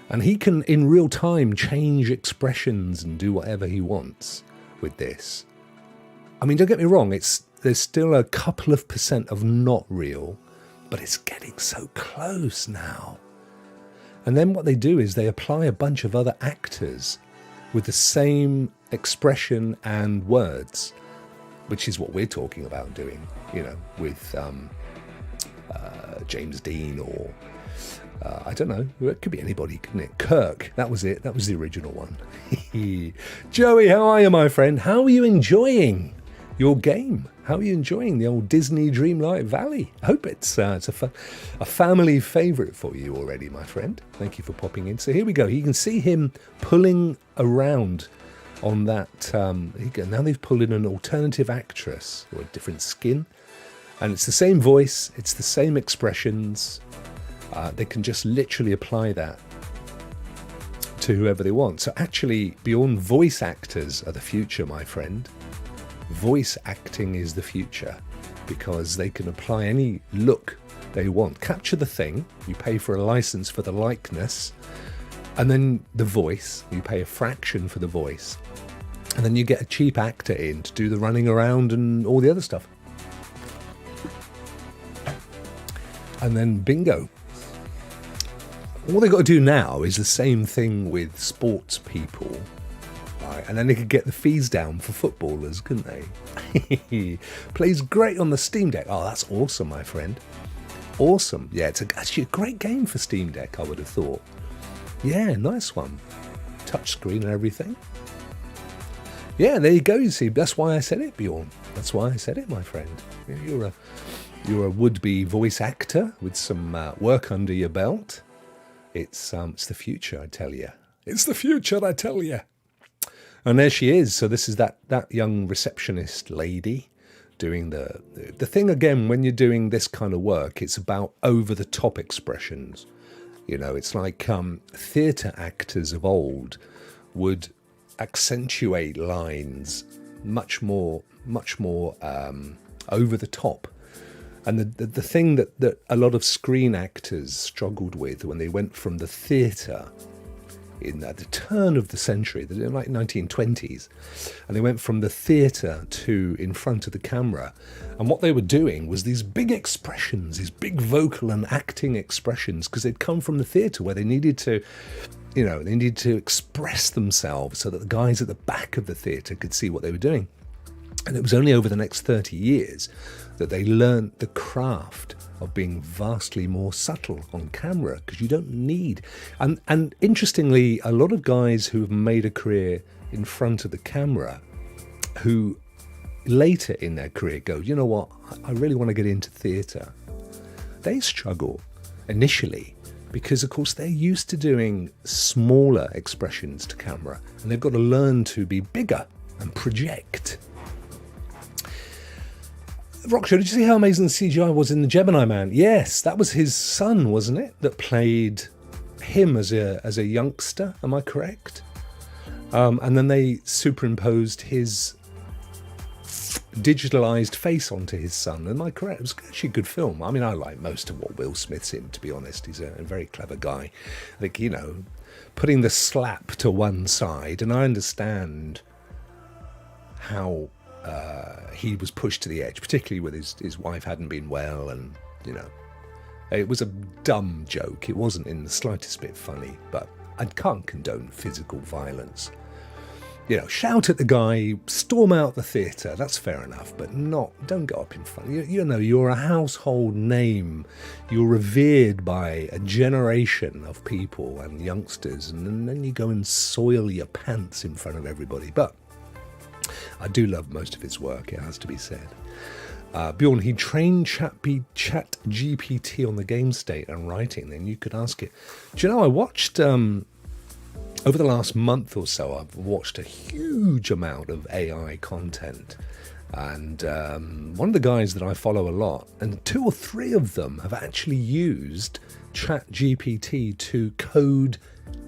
And he can, in real time, change expressions and do whatever he wants with this. I mean, don't get me wrong, there's still a couple of % of not real, but it's getting so close now. And then what they do is they apply a bunch of other actors with the same expression and words, which is what we're talking about doing, with James Dean or, I don't know, it could be anybody, couldn't it? Kirk, that was it. That was the original one. Joey, how are you, my friend? How are you enjoying your game? How are you enjoying the old Disney Dreamlight Valley? I hope it's a family favourite for you already, my friend. Thank you for popping in. So here we go. You can see him pulling around on that. Now they've pulled in an alternative actress or a different skin. And it's the same voice. It's the same expressions. They can just literally apply that to whoever they want. So actually, beyond voice actors are the future, my friend. Voice acting is the future because they can apply any look they want. Capture the thing, you pay for a license for the likeness, and then the voice, you pay a fraction for the voice, and then you get a cheap actor in to do the running around and all the other stuff. And then bingo. All they've got to do now is the same thing with sports people. Right, and then they could get the fees down for footballers, couldn't they? Plays great on the Steam Deck. Oh, that's awesome, my friend. Awesome. Yeah, it's actually a great game for Steam Deck, I would have thought. Yeah, nice one. Touchscreen and everything. Yeah, there you go, you see. That's why I said it, Bjorn. That's why I said it, my friend. You're a would-be voice actor with some work under your belt. It's the future, I tell you. It's the future, I tell you. And there she is. So this is that young receptionist lady doing the thing again. When you're doing this kind of work, it's about over-the-top expressions. It's like theatre actors of old would accentuate lines much more over the top. And the thing that a lot of screen actors struggled with when they went from the theatre at the turn of the century, the like 1920s, and they went from the theatre to in front of the camera, and what they were doing was these big expressions, these big vocal and acting expressions, because they'd come from the theatre where they needed to express themselves so that the guys at the back of the theatre could see what they were doing. And it was only over the next 30 years that they learnt the craft of being vastly more subtle on camera, because you don't need... And interestingly, a lot of guys who have made a career in front of the camera, who later in their career go, you know what, I really want to get into theatre, they struggle initially because, of course, they're used to doing smaller expressions to camera, and they've got to learn to be bigger and project. Rokk Show, did you see how amazing the CGI was in the Gemini Man? Yes, that was his son, wasn't it, that played him as a youngster, am I correct? And then they superimposed his digitalized face onto his son, am I correct? It was actually a good film. I mean, I like most of what Will Smith's in, to be honest. He's a very clever guy. I think, putting the slap to one side, and I understand how he was pushed to the edge, particularly with his wife hadn't been well, and it was a dumb joke. It wasn't in the slightest bit funny, but I can't condone physical violence. Shout at the guy, storm out the theatre, that's fair enough, but don't go up in front. You're a household name, you're revered by a generation of people and youngsters, and then you go and soil your pants in front of everybody. But I do love most of his work, it has to be said. Bjorn, he trained Chat GPT on the game state and writing, then you could ask it. Do you know, I watched, over the last month or so, I've watched a huge amount of AI content. And one of the guys that I follow a lot, and 2 or 3 of them have actually used Chat GPT to code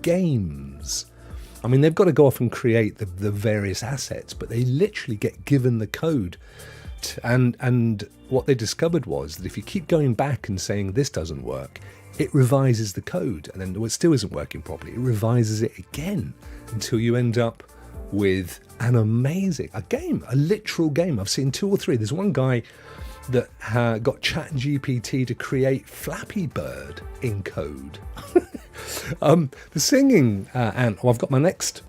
games. I mean, they've got to go off and create the various assets, but they literally get given the code. And what they discovered was that if you keep going back and saying this doesn't work, it revises the code, and then it still isn't working properly. It revises it again until you end up with an amazing a literal game. I've seen 2 or 3. There's one guy that got ChatGPT to create Flappy Bird in code. The singing, and I've got my next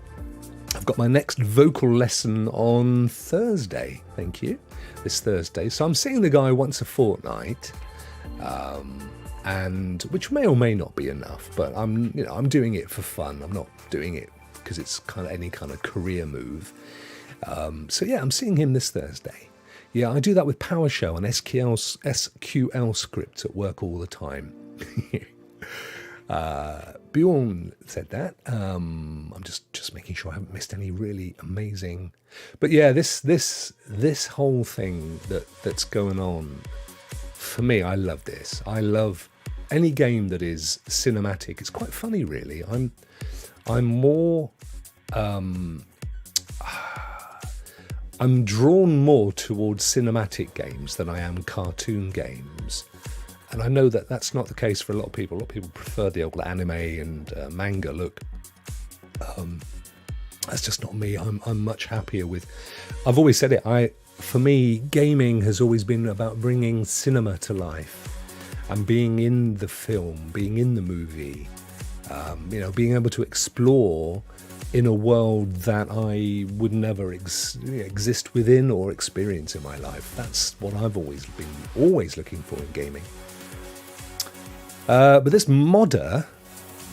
vocal lesson on Thursday. Thank you. This Thursday. So I'm seeing the guy once a fortnight, and which may or may not be enough, but I'm doing it for fun. I'm not doing it because it's kind of any kind of career move. So yeah, I'm seeing him this Thursday. Yeah, I do that with PowerShell and SQL scripts at work all the time. Bjorn said that. I'm just making sure I haven't missed any really amazing. But yeah, this whole thing that's going on, for me, I love this. I love any game that is cinematic. It's quite funny, really. I'm more I'm drawn more towards cinematic games than I am cartoon games. And I know that that's not the case for a lot of people. A lot of people prefer the old anime and manga look. That's just not me. I'm much happier with... I've always said it. For me, gaming has always been about bringing cinema to life and being in the film, being in the movie, being able to explore in a world that I would never exist within or experience in my life. That's what I've always looking for in gaming. But this modder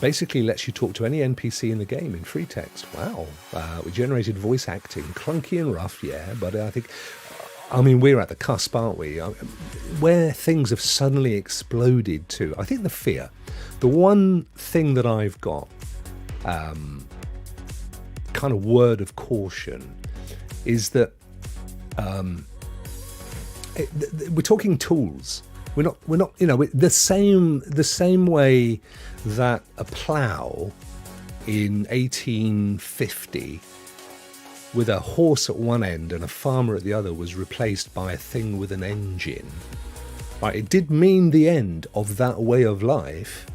basically lets you talk to any NPC in the game in free text. Wow. We generated voice acting, clunky and rough, yeah, but we're at the cusp, aren't we? Where things have suddenly exploded to. I think the one thing that I've got, kind of word of caution, is that we're talking tools. We're not, the same way that a plough in 1850 with a horse at one end and a farmer at the other was replaced by a thing with an engine. Right, it did mean the end of that way of life,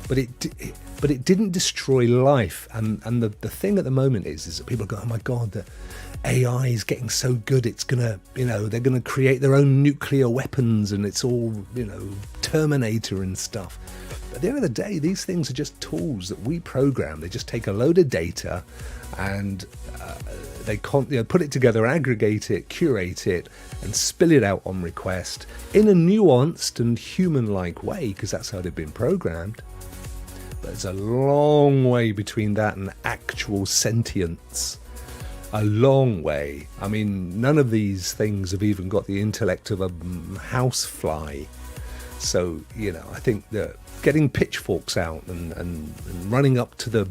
but it didn't destroy life. And the thing at the moment is that people go, oh my God, the AI is getting so good, it's gonna, they're gonna create their own nuclear weapons, and it's all, Terminator and stuff. But at the end of the day, these things are just tools that we program. They just take a load of data and they put it together, aggregate it, curate it, and spill it out on request in a nuanced and human-like way, because that's how they've been programmed. But there's a long way between that and actual sentience. A long way. I mean, none of these things have even got the intellect of a housefly. So, I think that getting pitchforks out and running up to the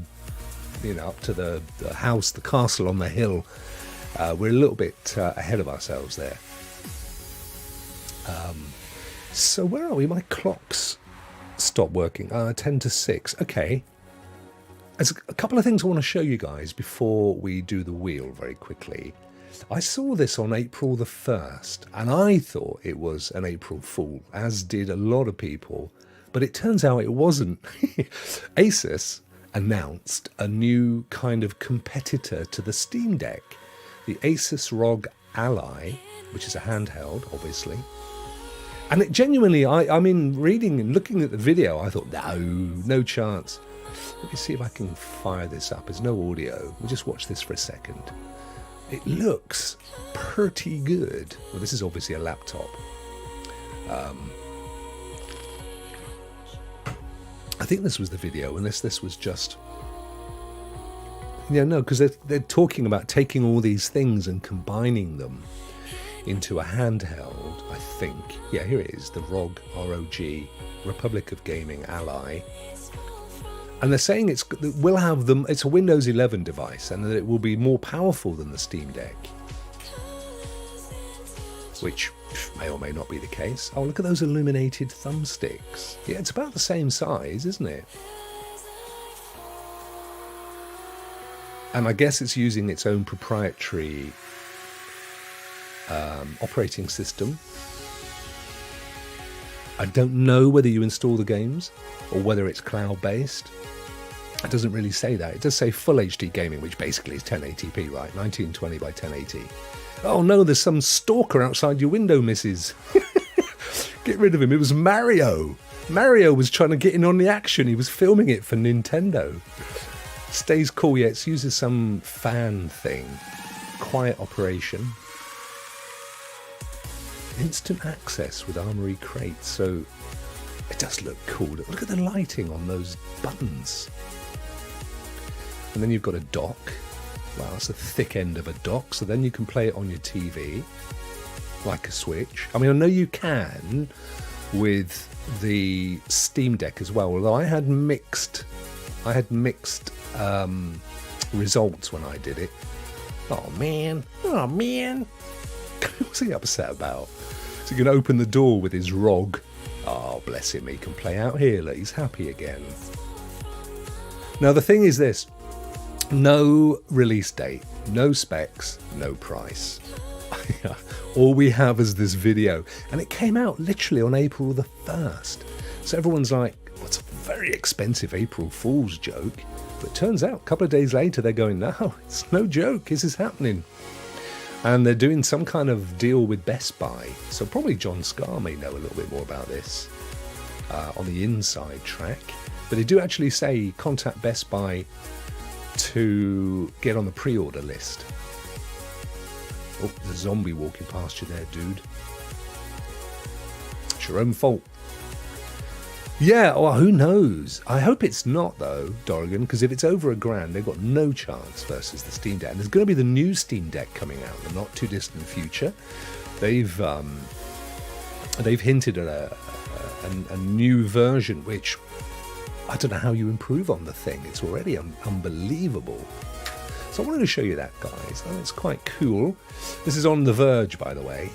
house, the castle on the hill, we're a little bit ahead of ourselves there. So where are we? My clock's stopped working. 10 to 6. Okay. There's a couple of things I want to show you guys before we do the wheel very quickly. I saw this on April the 1st, and I thought it was an April Fool, as did a lot of people, but it turns out it wasn't. Asus announced a new kind of competitor to the Steam Deck, the Asus ROG Ally, which is a handheld, obviously. And it genuinely, reading and looking at the video, I thought, no chance. Let me see if I can fire this up. There's no audio. We'll just watch this for a second. It looks pretty good. Well, this is obviously a laptop. I think this was the video, unless this was just... no, because they're talking about taking all these things and combining them into a handheld, I think. Yeah, here it is, the ROG, R-O-G, Republic of Gaming Ally. And they're saying it's a Windows 11 device, and that it will be more powerful than the Steam Deck. Which may or may not be the case. Oh, look at those illuminated thumbsticks. Yeah, it's about the same size, isn't it? And I guess it's using its own proprietary operating system. I don't know whether you install the games or whether it's cloud-based. It doesn't really say that. It does say full HD gaming, which basically is 1080p, right? 1920 by 1080. Oh no, there's some stalker outside your window, missus. Get rid of him. It was Mario. Mario was trying to get in on the action. He was filming it for Nintendo. Stays cool, yeah. It uses some fan thing. Quiet operation. Instant access with Armory crates. So it does look cool. Look at the lighting on those buttons. And then you've got a dock. Wow, that's a thick end of a dock. So then you can play it on your TV, like a Switch. I mean, I know you can with the Steam Deck as well, although I had mixed results when I did it. Oh man. What's he upset about? So you can open the door with his Rokk. Oh, bless him, he can play out here. Look, he's happy again. Now the thing is this. No release date, no specs, no price. All we have is this video. And it came out literally on April the 1st. So everyone's like, what's a very expensive April Fool's joke? But it turns out a couple of days later they're going, no, it's no joke, this is happening. And they're doing some kind of deal with Best Buy. So probably John Scar may know a little bit more about this on the inside track. But they do actually say contact Best Buy to get on the pre-order list. Oh, there's a zombie walking past you there, dude. It's your own fault. Yeah, well, who knows? I hope it's not, though, Dorrigan, because if it's over $1,000, they've got no chance versus the Steam Deck. And there's going to be the new Steam Deck coming out in the not too distant future. They've hinted at a new version, which I don't know how you improve on the thing. It's already unbelievable. So I wanted to show you that, guys. And it's quite cool. This is on The Verge, by the way.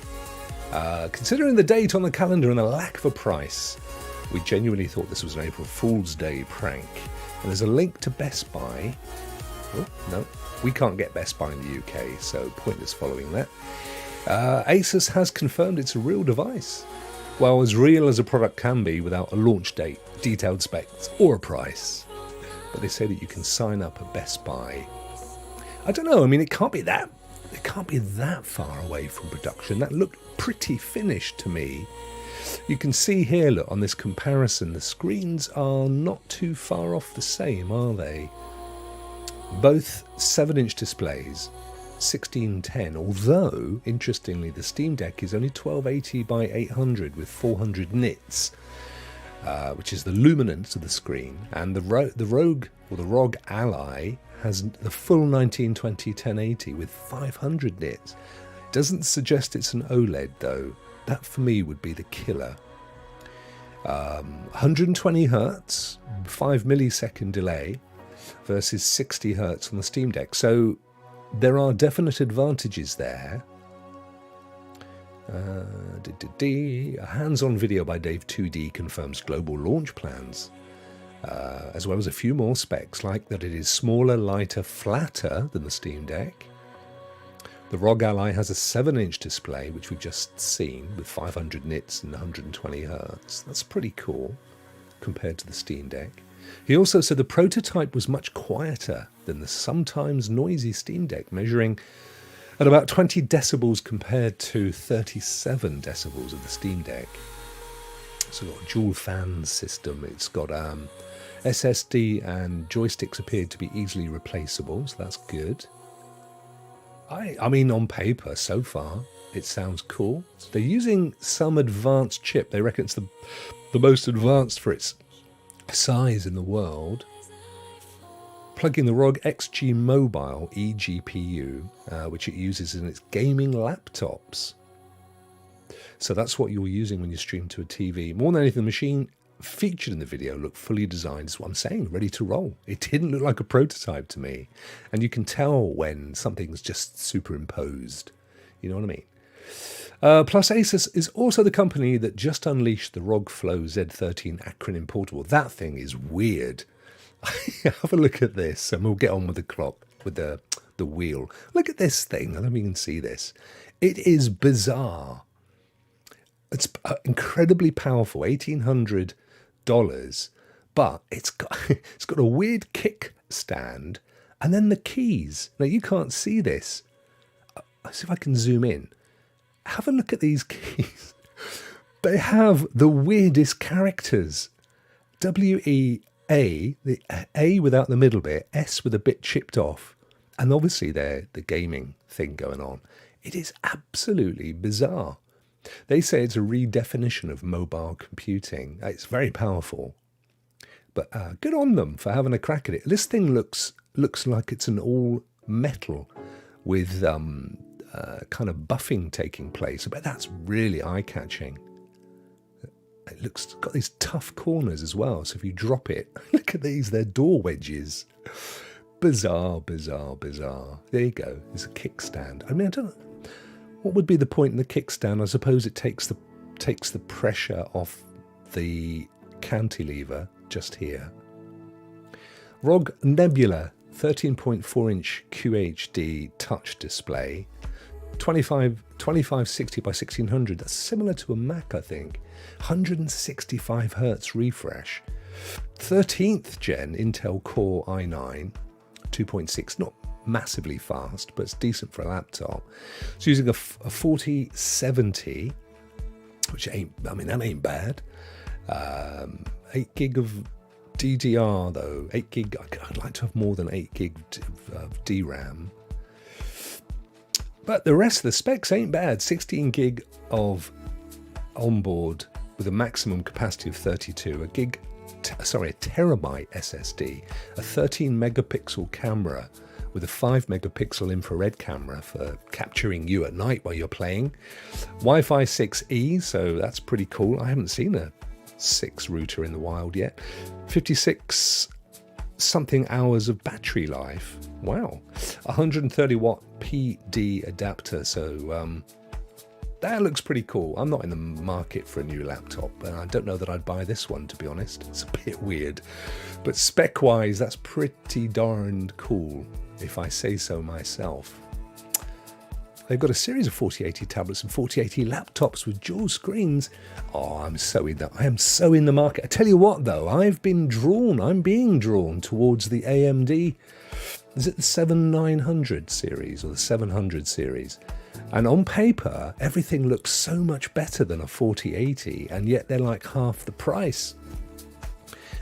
Considering the date on the calendar and the lack of a price, we genuinely thought this was an April Fool's Day prank. And there's a link to Best Buy. Oh, no, we can't get Best Buy in the UK, so pointless following that. Asus has confirmed it's a real device. Well, as real as a product can be without a launch date, detailed specs, or a price. But they say that you can sign up at Best Buy. I don't know, I mean, it can't be that far away from production. That looked pretty finished to me. You can see here, look, on this comparison, the screens are not too far off the same, are they? Both 7-inch displays, 1610, although, interestingly, the Steam Deck is only 1280 by 800 with 400 nits, which is the luminance of the screen, and the Rokk Ally has the full 1920 1080 with 500 nits. Doesn't suggest it's an OLED, though. That for me would be the killer. 120 Hertz, 5 millisecond delay versus 60 Hertz on the Steam Deck. So there are definite advantages there. A hands-on video by Dave 2D confirms global launch plans, as well as a few more specs, like that it is smaller, lighter, flatter than the Steam Deck. The Rokk Ally has a 7-inch display, which we've just seen, with 500 nits and 120 Hz. That's pretty cool compared to the Steam Deck. He also said the prototype was much quieter than the sometimes noisy Steam Deck, measuring at about 20 decibels compared to 37 decibels of the Steam Deck. It's got a dual fan system. It's got SSD and joysticks appeared to be easily replaceable, so that's good. I mean, on paper, so far, it sounds cool. They're using some advanced chip. They reckon it's the most advanced for its size in the world. Plug in the ROG XG Mobile eGPU, which it uses in its gaming laptops. So that's what you're using when you stream to a TV. More than anything, the machine featured in the video looked fully designed, is what I'm saying, ready to roll. It didn't look like a prototype to me. And you can tell when something's just superimposed. You know what I mean? Plus, Asus is also the company that just unleashed the ROG Flow Z13 acronym portable. That thing is weird. Have a look at this and we'll get on with the clock. with the wheel. Look at this thing. I don't know if you can see this. It is bizarre. It's incredibly powerful, $1,800, but it's got a weird kickstand and then the keys. Now you can't see this. Let's see if I can zoom in. Have a look at these keys. They have the weirdest characters. W-E-A, the A without the middle bit, S with a bit chipped off, and obviously they're the gaming thing going on. It is absolutely bizarre. They say it's a redefinition of mobile computing. It's very powerful. But good on them for having a crack at it. This thing looks like it's an all metal with kind of buffing taking place. But that's really eye-catching. It's got these tough corners as well. So if you drop it, look at these, they're door wedges. Bizarre, bizarre, bizarre. There you go. There's a kickstand. I mean, I don't know. What would be the point in the kickstand? I suppose it takes the pressure off the cantilever just here. Rokk Nebula 13.4-inch QHD touch display. 2560 by 1600. That's similar to a Mac, I think. 165 hertz refresh. 13th gen Intel Core i9 2.6. Not massively fast, but it's decent for a laptop. It's using a 4070, which that ain't bad. 8 gig of DDR though. 8 gig. I'd like to have more than 8 gig of DRAM. But the rest of the specs ain't bad. 16 gig of onboard with a maximum capacity of 32, a terabyte SSD, a 13 megapixel camera with a 5 megapixel infrared camera for capturing you at night while you're playing. Wi-Fi 6E, so that's pretty cool. I haven't seen a 6 router in the wild yet. 56 something hours of battery life. Wow. 130 watt PD adapter, so that looks pretty cool. I'm not in the market for a new laptop, and I don't know that I'd buy this one, to be honest. It's a bit weird. But spec-wise, that's pretty darned cool, if I say so myself. They've got a series of 4080 tablets and 4080 laptops with dual screens. Oh, I'm so in that. I am so in the market. I tell you what, though, I'm being drawn towards the AMD. Is it the 7900 series or the 700 series? And on paper, everything looks so much better than a 4080, and yet they're like half the price.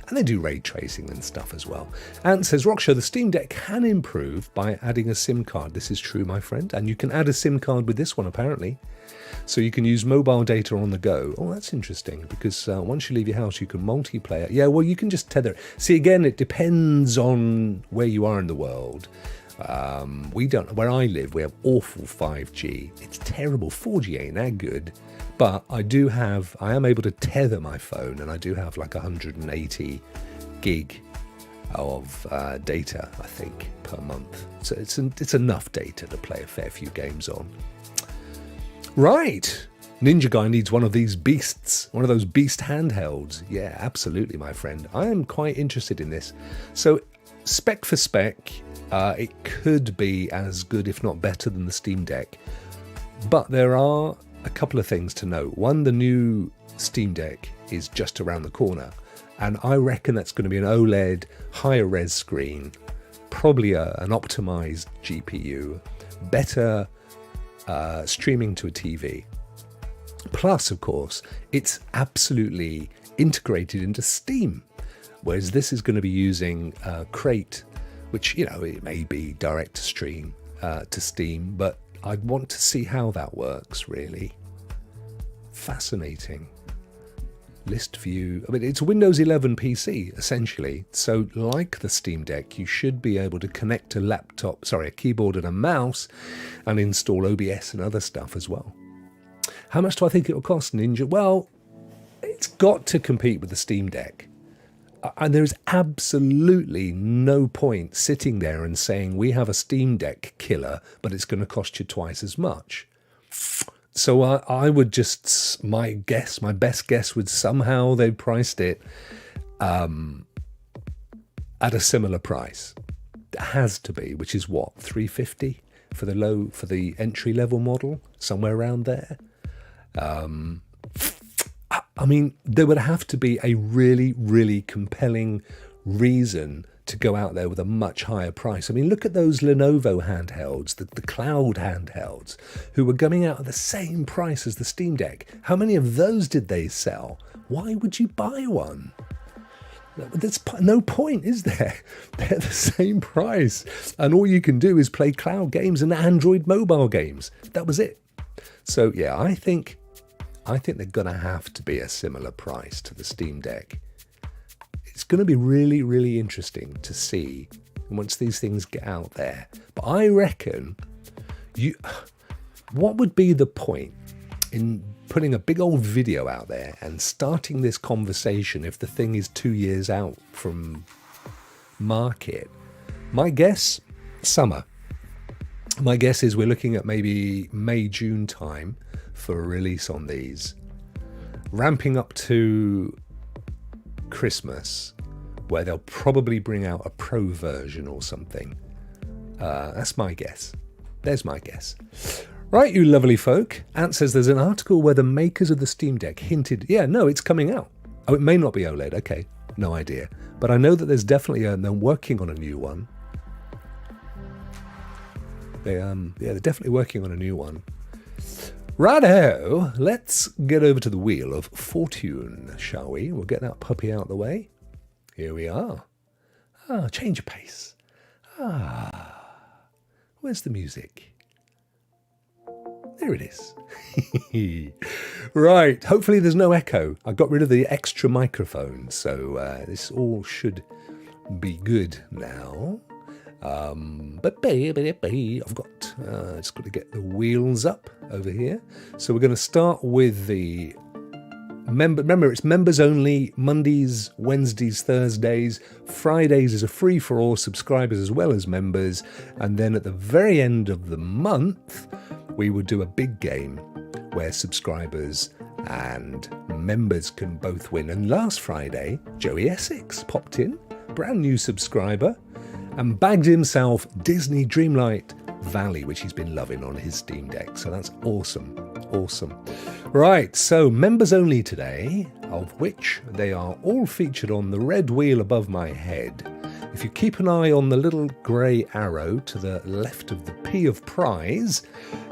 And they do ray tracing and stuff as well. Ant says, Rokk Show, the Steam Deck can improve by adding a SIM card. This is true, my friend. And you can add a SIM card with this one, apparently. So you can use mobile data on the go. Oh, that's interesting, because once you leave your house, you can multiplayer. Yeah, well, you can just tether it. See, again, it depends on where you are in the world. Where I live, we have awful 5G. It's terrible. 4G ain't that good. But I am able to tether my phone, and I do have like 180 gig of data, I think, per month. So it's enough data to play a fair few games on. Right. Ninja Guy needs one of these beasts, one of those beast handhelds. Yeah, absolutely, my friend. I am quite interested in this. So spec for spec, it could be as good, if not better, than the Steam Deck. But there are a couple of things to note. One, the new Steam Deck is just around the corner, and I reckon that's going to be an OLED, higher res screen, probably an optimized GPU, better streaming to a TV. Plus, of course, it's absolutely integrated into Steam, whereas this is going to be using Crate, which, it may be direct to stream to Steam, but I'd want to see how that works, really. Fascinating. List view. I mean, it's a Windows 11 PC, essentially. So, like the Steam Deck, you should be able to connect a keyboard and a mouse, and install OBS and other stuff as well. How much do I think it will cost, Ninja? Well, it's got to compete with the Steam Deck. And there's absolutely no point sitting there and saying, we have a Steam Deck killer, but it's going to cost you twice as much. So I would just, my best guess would somehow they've priced it at a similar price. has to be, which is what, 350 for the entry level model, somewhere around there. I mean, there would have to be a really, really compelling reason to go out there with a much higher price. I mean, look at those Lenovo handhelds, the cloud handhelds, who were going out at the same price as the Steam Deck. How many of those did they sell? Why would you buy one? There's no point, is there? They're the same price. And all you can do is play cloud games and Android mobile games. That was it. So, yeah, I think they're going to have to be a similar price to the Steam Deck. It's going to be really, really interesting to see once these things get out there. But I reckon what would be the point in putting a big old video out there and starting this conversation if the thing is 2 years out from market? My guess, summer. My guess is we're looking at maybe May, June time for a release on these. Ramping up to Christmas, where they'll probably bring out a pro version or something. That's my guess. There's my guess. Right, you lovely folk. Ant says there's an article where the makers of the Steam Deck hinted, yeah, no, it's coming out. Oh, it may not be OLED. Okay, no idea. But I know that there's definitely they're working on a new one. They're definitely working on a new one. Righto, let's get over to the Wheel of Fortune, shall we? We'll get that puppy out of the way. Here we are. Change of pace. Where's the music? There it is. Right, hopefully there's no echo. I got rid of the extra microphone, so this all should be good now. But I've got just got to get the wheels up over here. So we're going to start with the remember it's members only, Mondays, Wednesdays, Thursdays. Fridays is a free for all, subscribers as well as members. And then at the very end of the month, we would do a big game where subscribers and members can both win. And last Friday, Joey Essex popped in, brand new subscriber, and bagged himself Disney Dreamlight Valley, which he's been loving on his Steam Deck. So that's awesome. Awesome. Right, so members only today, of which they are all featured on the red wheel above my head. If you keep an eye on the little grey arrow to the left of the P of prize,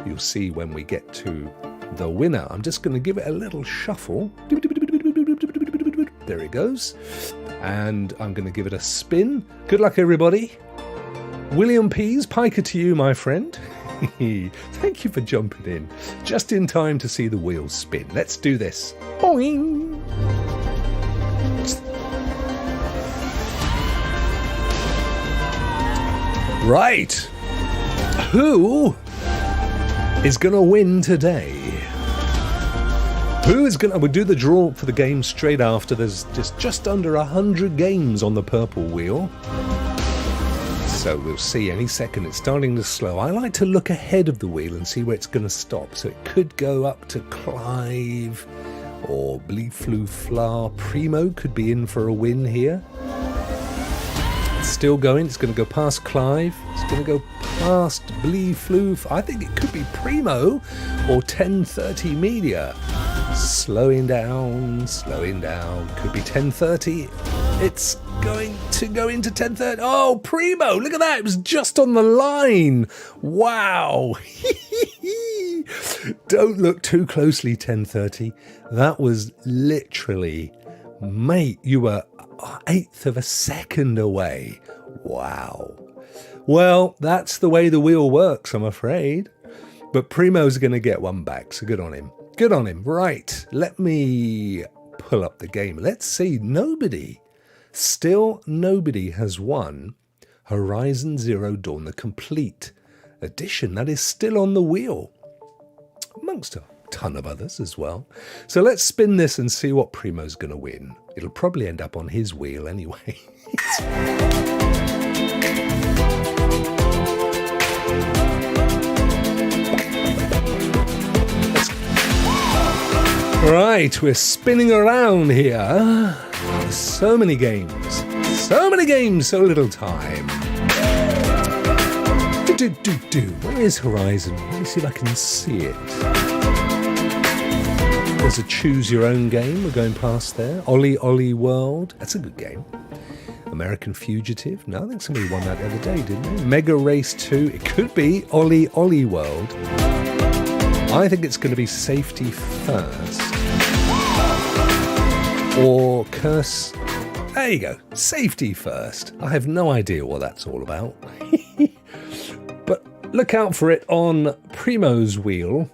you'll see when we get to the winner. I'm just going to give it a little shuffle. There it goes. And I'm going to give it a spin. Good luck, everybody. William Pease, piker to you, my friend. Thank you for jumping in. Just in time to see the wheels spin. Let's do this. Boing! Right. Who is going to win today? Who is going to... We'll do the draw for the game straight after. There's just under 100 games on the purple wheel. So we'll see any second. It's starting to slow. I like to look ahead of the wheel and see where it's going to stop. So it could go up to Clive or Bleefloofla. Primo could be in for a win here. It's still going. It's going to go past Clive. It's going to go past Bleefloof. I think it could be Primo or 1030 Media. Slowing down. Could be 1030. It's going to go into 1030. Oh, Primo, look at that. It was just on the line. Wow. Don't look too closely, 1030. That was literally, mate, you were 1/8 of a second away. Wow. Well, that's the way the wheel works, I'm afraid. But Primo's going to get one back, so good on him. Good on him. Right, let me pull up the game. Let's see. Still nobody has won Horizon Zero Dawn, the complete edition. That is still on the wheel, amongst a ton of others as well. So let's spin this and see what Primo's going to win. It'll probably end up on his wheel anyway. Right, we're spinning around here. So many games, so little time. Where is Horizon? Let me see if I can see it. There's a choose your own game. We're going past there. Ollie Ollie World. That's a good game. American Fugitive. No, I think somebody won that the other day, didn't they? Mega Race 2. It could be Ollie Ollie World. I think it's going to be Safety First. Or Curse. There you go. Safety First. I have no idea what that's all about. But look out for it on Primo's wheel.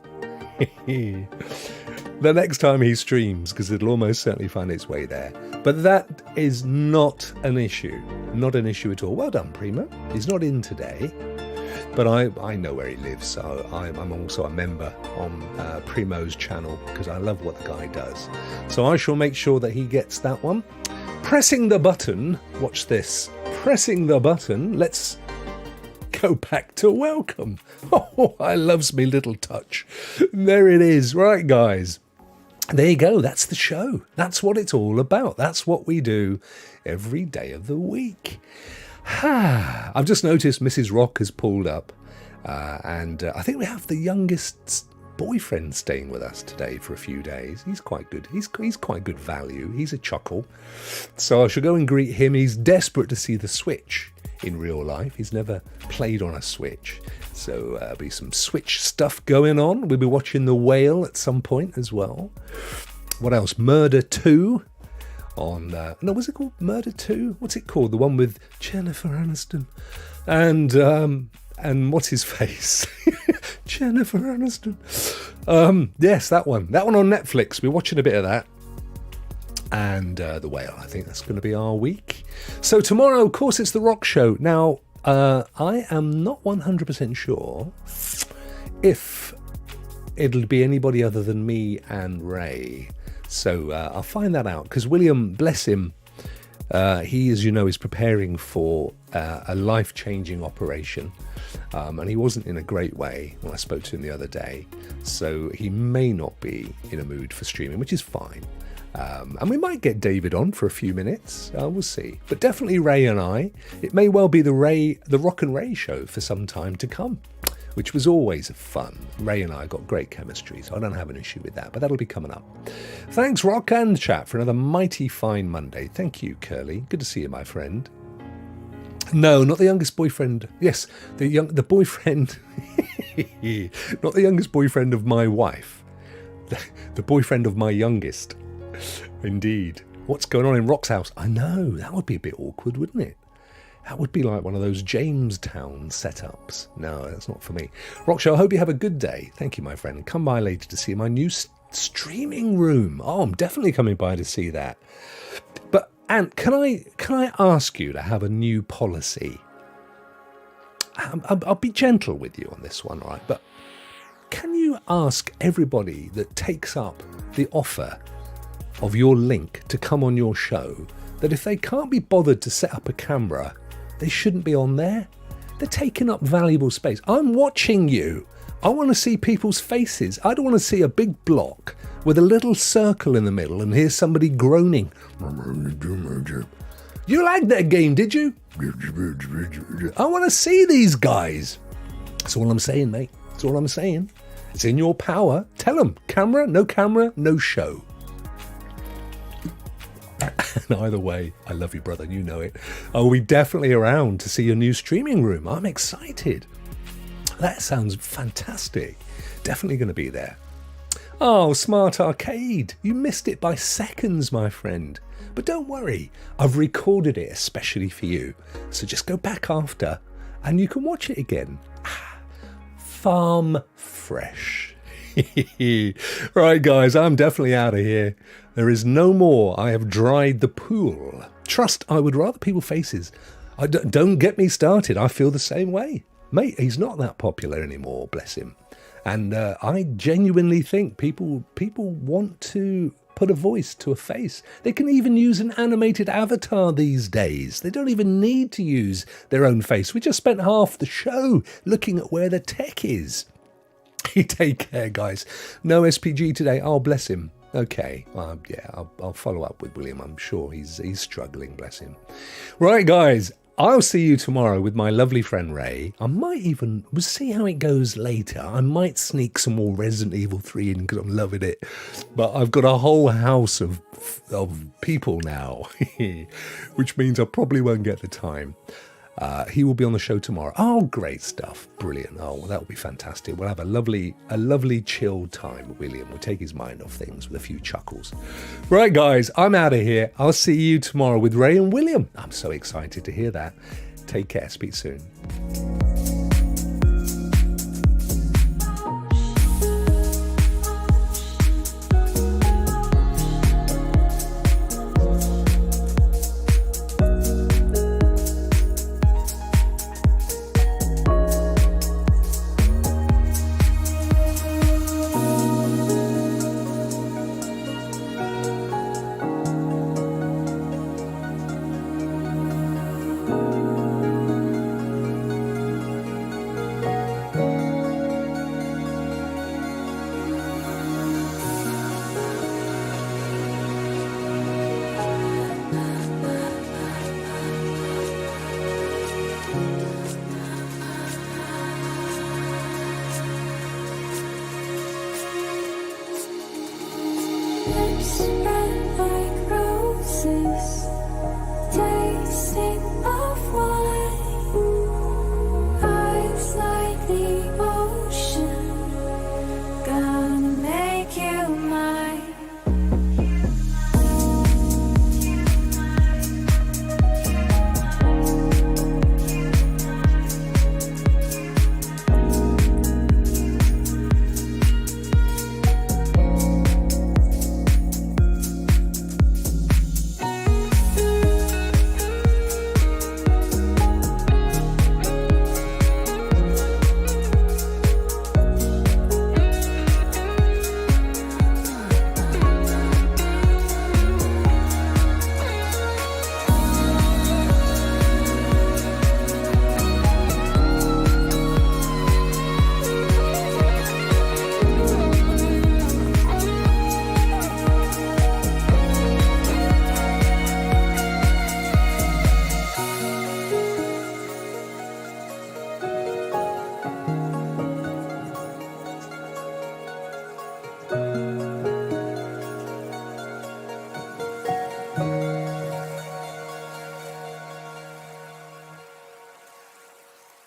The next time he streams, because it'll almost certainly find its way there. But that is not an issue. Not an issue at all. Well done, Primo. He's not in today. But I know where he lives, so I'm also a member on Primo's channel because I love what the guy does. So I shall make sure that he gets that one. Pressing the button. Watch this. Pressing the button. Let's go back to welcome. Oh, I loves me little touch. There it is. Right, guys. There you go. That's the show. That's what it's all about. That's what we do every day of the week. I've just noticed Mrs. Rokk has pulled up. And I think we have the youngest boyfriend staying with us today for a few days. He's quite good. He's quite good value. He's a chuckle. So I shall go and greet him. He's desperate to see the Switch in real life. He's never played on a Switch. So there'll be some Switch stuff going on. We'll be watching The Whale at some point as well. What else? Murder 2 on... no, what's it called? Murder 2? What's it called? The one with Jennifer Aniston. And what's his face? Jennifer Aniston. Yes, that one. That one on Netflix. We're watching a bit of that. And The Whale. I think that's going to be our week. So tomorrow, of course, it's the Rokk Show. Now, I am not 100% sure if it'll be anybody other than me and Ray. So I'll find that out. Because William, bless him, he, as you know, is preparing for a life-changing operation. And he wasn't in a great way when I spoke to him the other day. So he may not be in a mood for streaming, which is fine. And we might get David on for a few minutes. We'll see. But definitely Ray and I. It may well be the Rokk and Ray show for some time to come, which was always fun. Ray and I got great chemistry, so I don't have an issue with that. But that'll be coming up. Thanks, Rokk and chat, for another mighty fine Monday. Thank you, Curly. Good to see you, my friend. No, not the youngest boyfriend. Yes, the boyfriend. Not the youngest boyfriend of my wife. The boyfriend of my youngest. Indeed. What's going on in Rokk's house? I know, that would be a bit awkward, wouldn't it? That would be like one of those Jamestown setups. No, that's not for me. Rokk Show, I hope you have a good day. Thank you, my friend. Come by later to see my new streaming room. Oh, I'm definitely coming by to see that. But, Ant, can I ask you to have a new policy? I'll be gentle with you on this one, right? But can you ask everybody that takes up the offer of your link to come on your show that if they can't be bothered to set up a camera, they shouldn't be on there? They're taking up valuable space. I'm watching you. I want to see people's faces. I don't want to see a big block with a little circle in the middle and hear somebody groaning. You liked that game, did you? I want to see these guys. That's all I'm saying, mate. That's all I'm saying. It's in your power. Tell them. Camera, no show. And either way, I love you, brother. You know it. I'll be definitely around to see your new streaming room. I'm excited. That sounds fantastic. Definitely going to be there. Oh, Smart Arcade. You missed it by seconds, my friend. But don't worry. I've recorded it especially for you. So just go back after and you can watch it again. Farm fresh. Right, guys, I'm definitely out of here. There is no more. I have dried the pool. Trust, I would rather people faces. Don't get me started. I feel the same way. Mate, he's not that popular anymore, bless him. And I genuinely think people want to put a voice to a face. They can even use an animated avatar these days. They don't even need to use their own face. We just spent half the show looking at where the tech is. Take care, guys. No SPG today. Oh, bless him. Okay. Yeah, I'll follow up with William. I'm sure he's struggling, bless him. Right, guys. I'll see you tomorrow with my lovely friend Ray. I might even, we'll see how it goes later. I might sneak some more Resident Evil 3 in because I'm loving it. But I've got a whole house of people now, which means I probably won't get the time. He will be on the show tomorrow. Oh, great stuff. Brilliant. Oh, well, that will be fantastic. We'll have a lovely chilled time with William. We'll take his mind off things with a few chuckles. Right, guys, I'm out of here. I'll see you tomorrow with Ray and William. I'm so excited to hear that. Take care. Speak soon.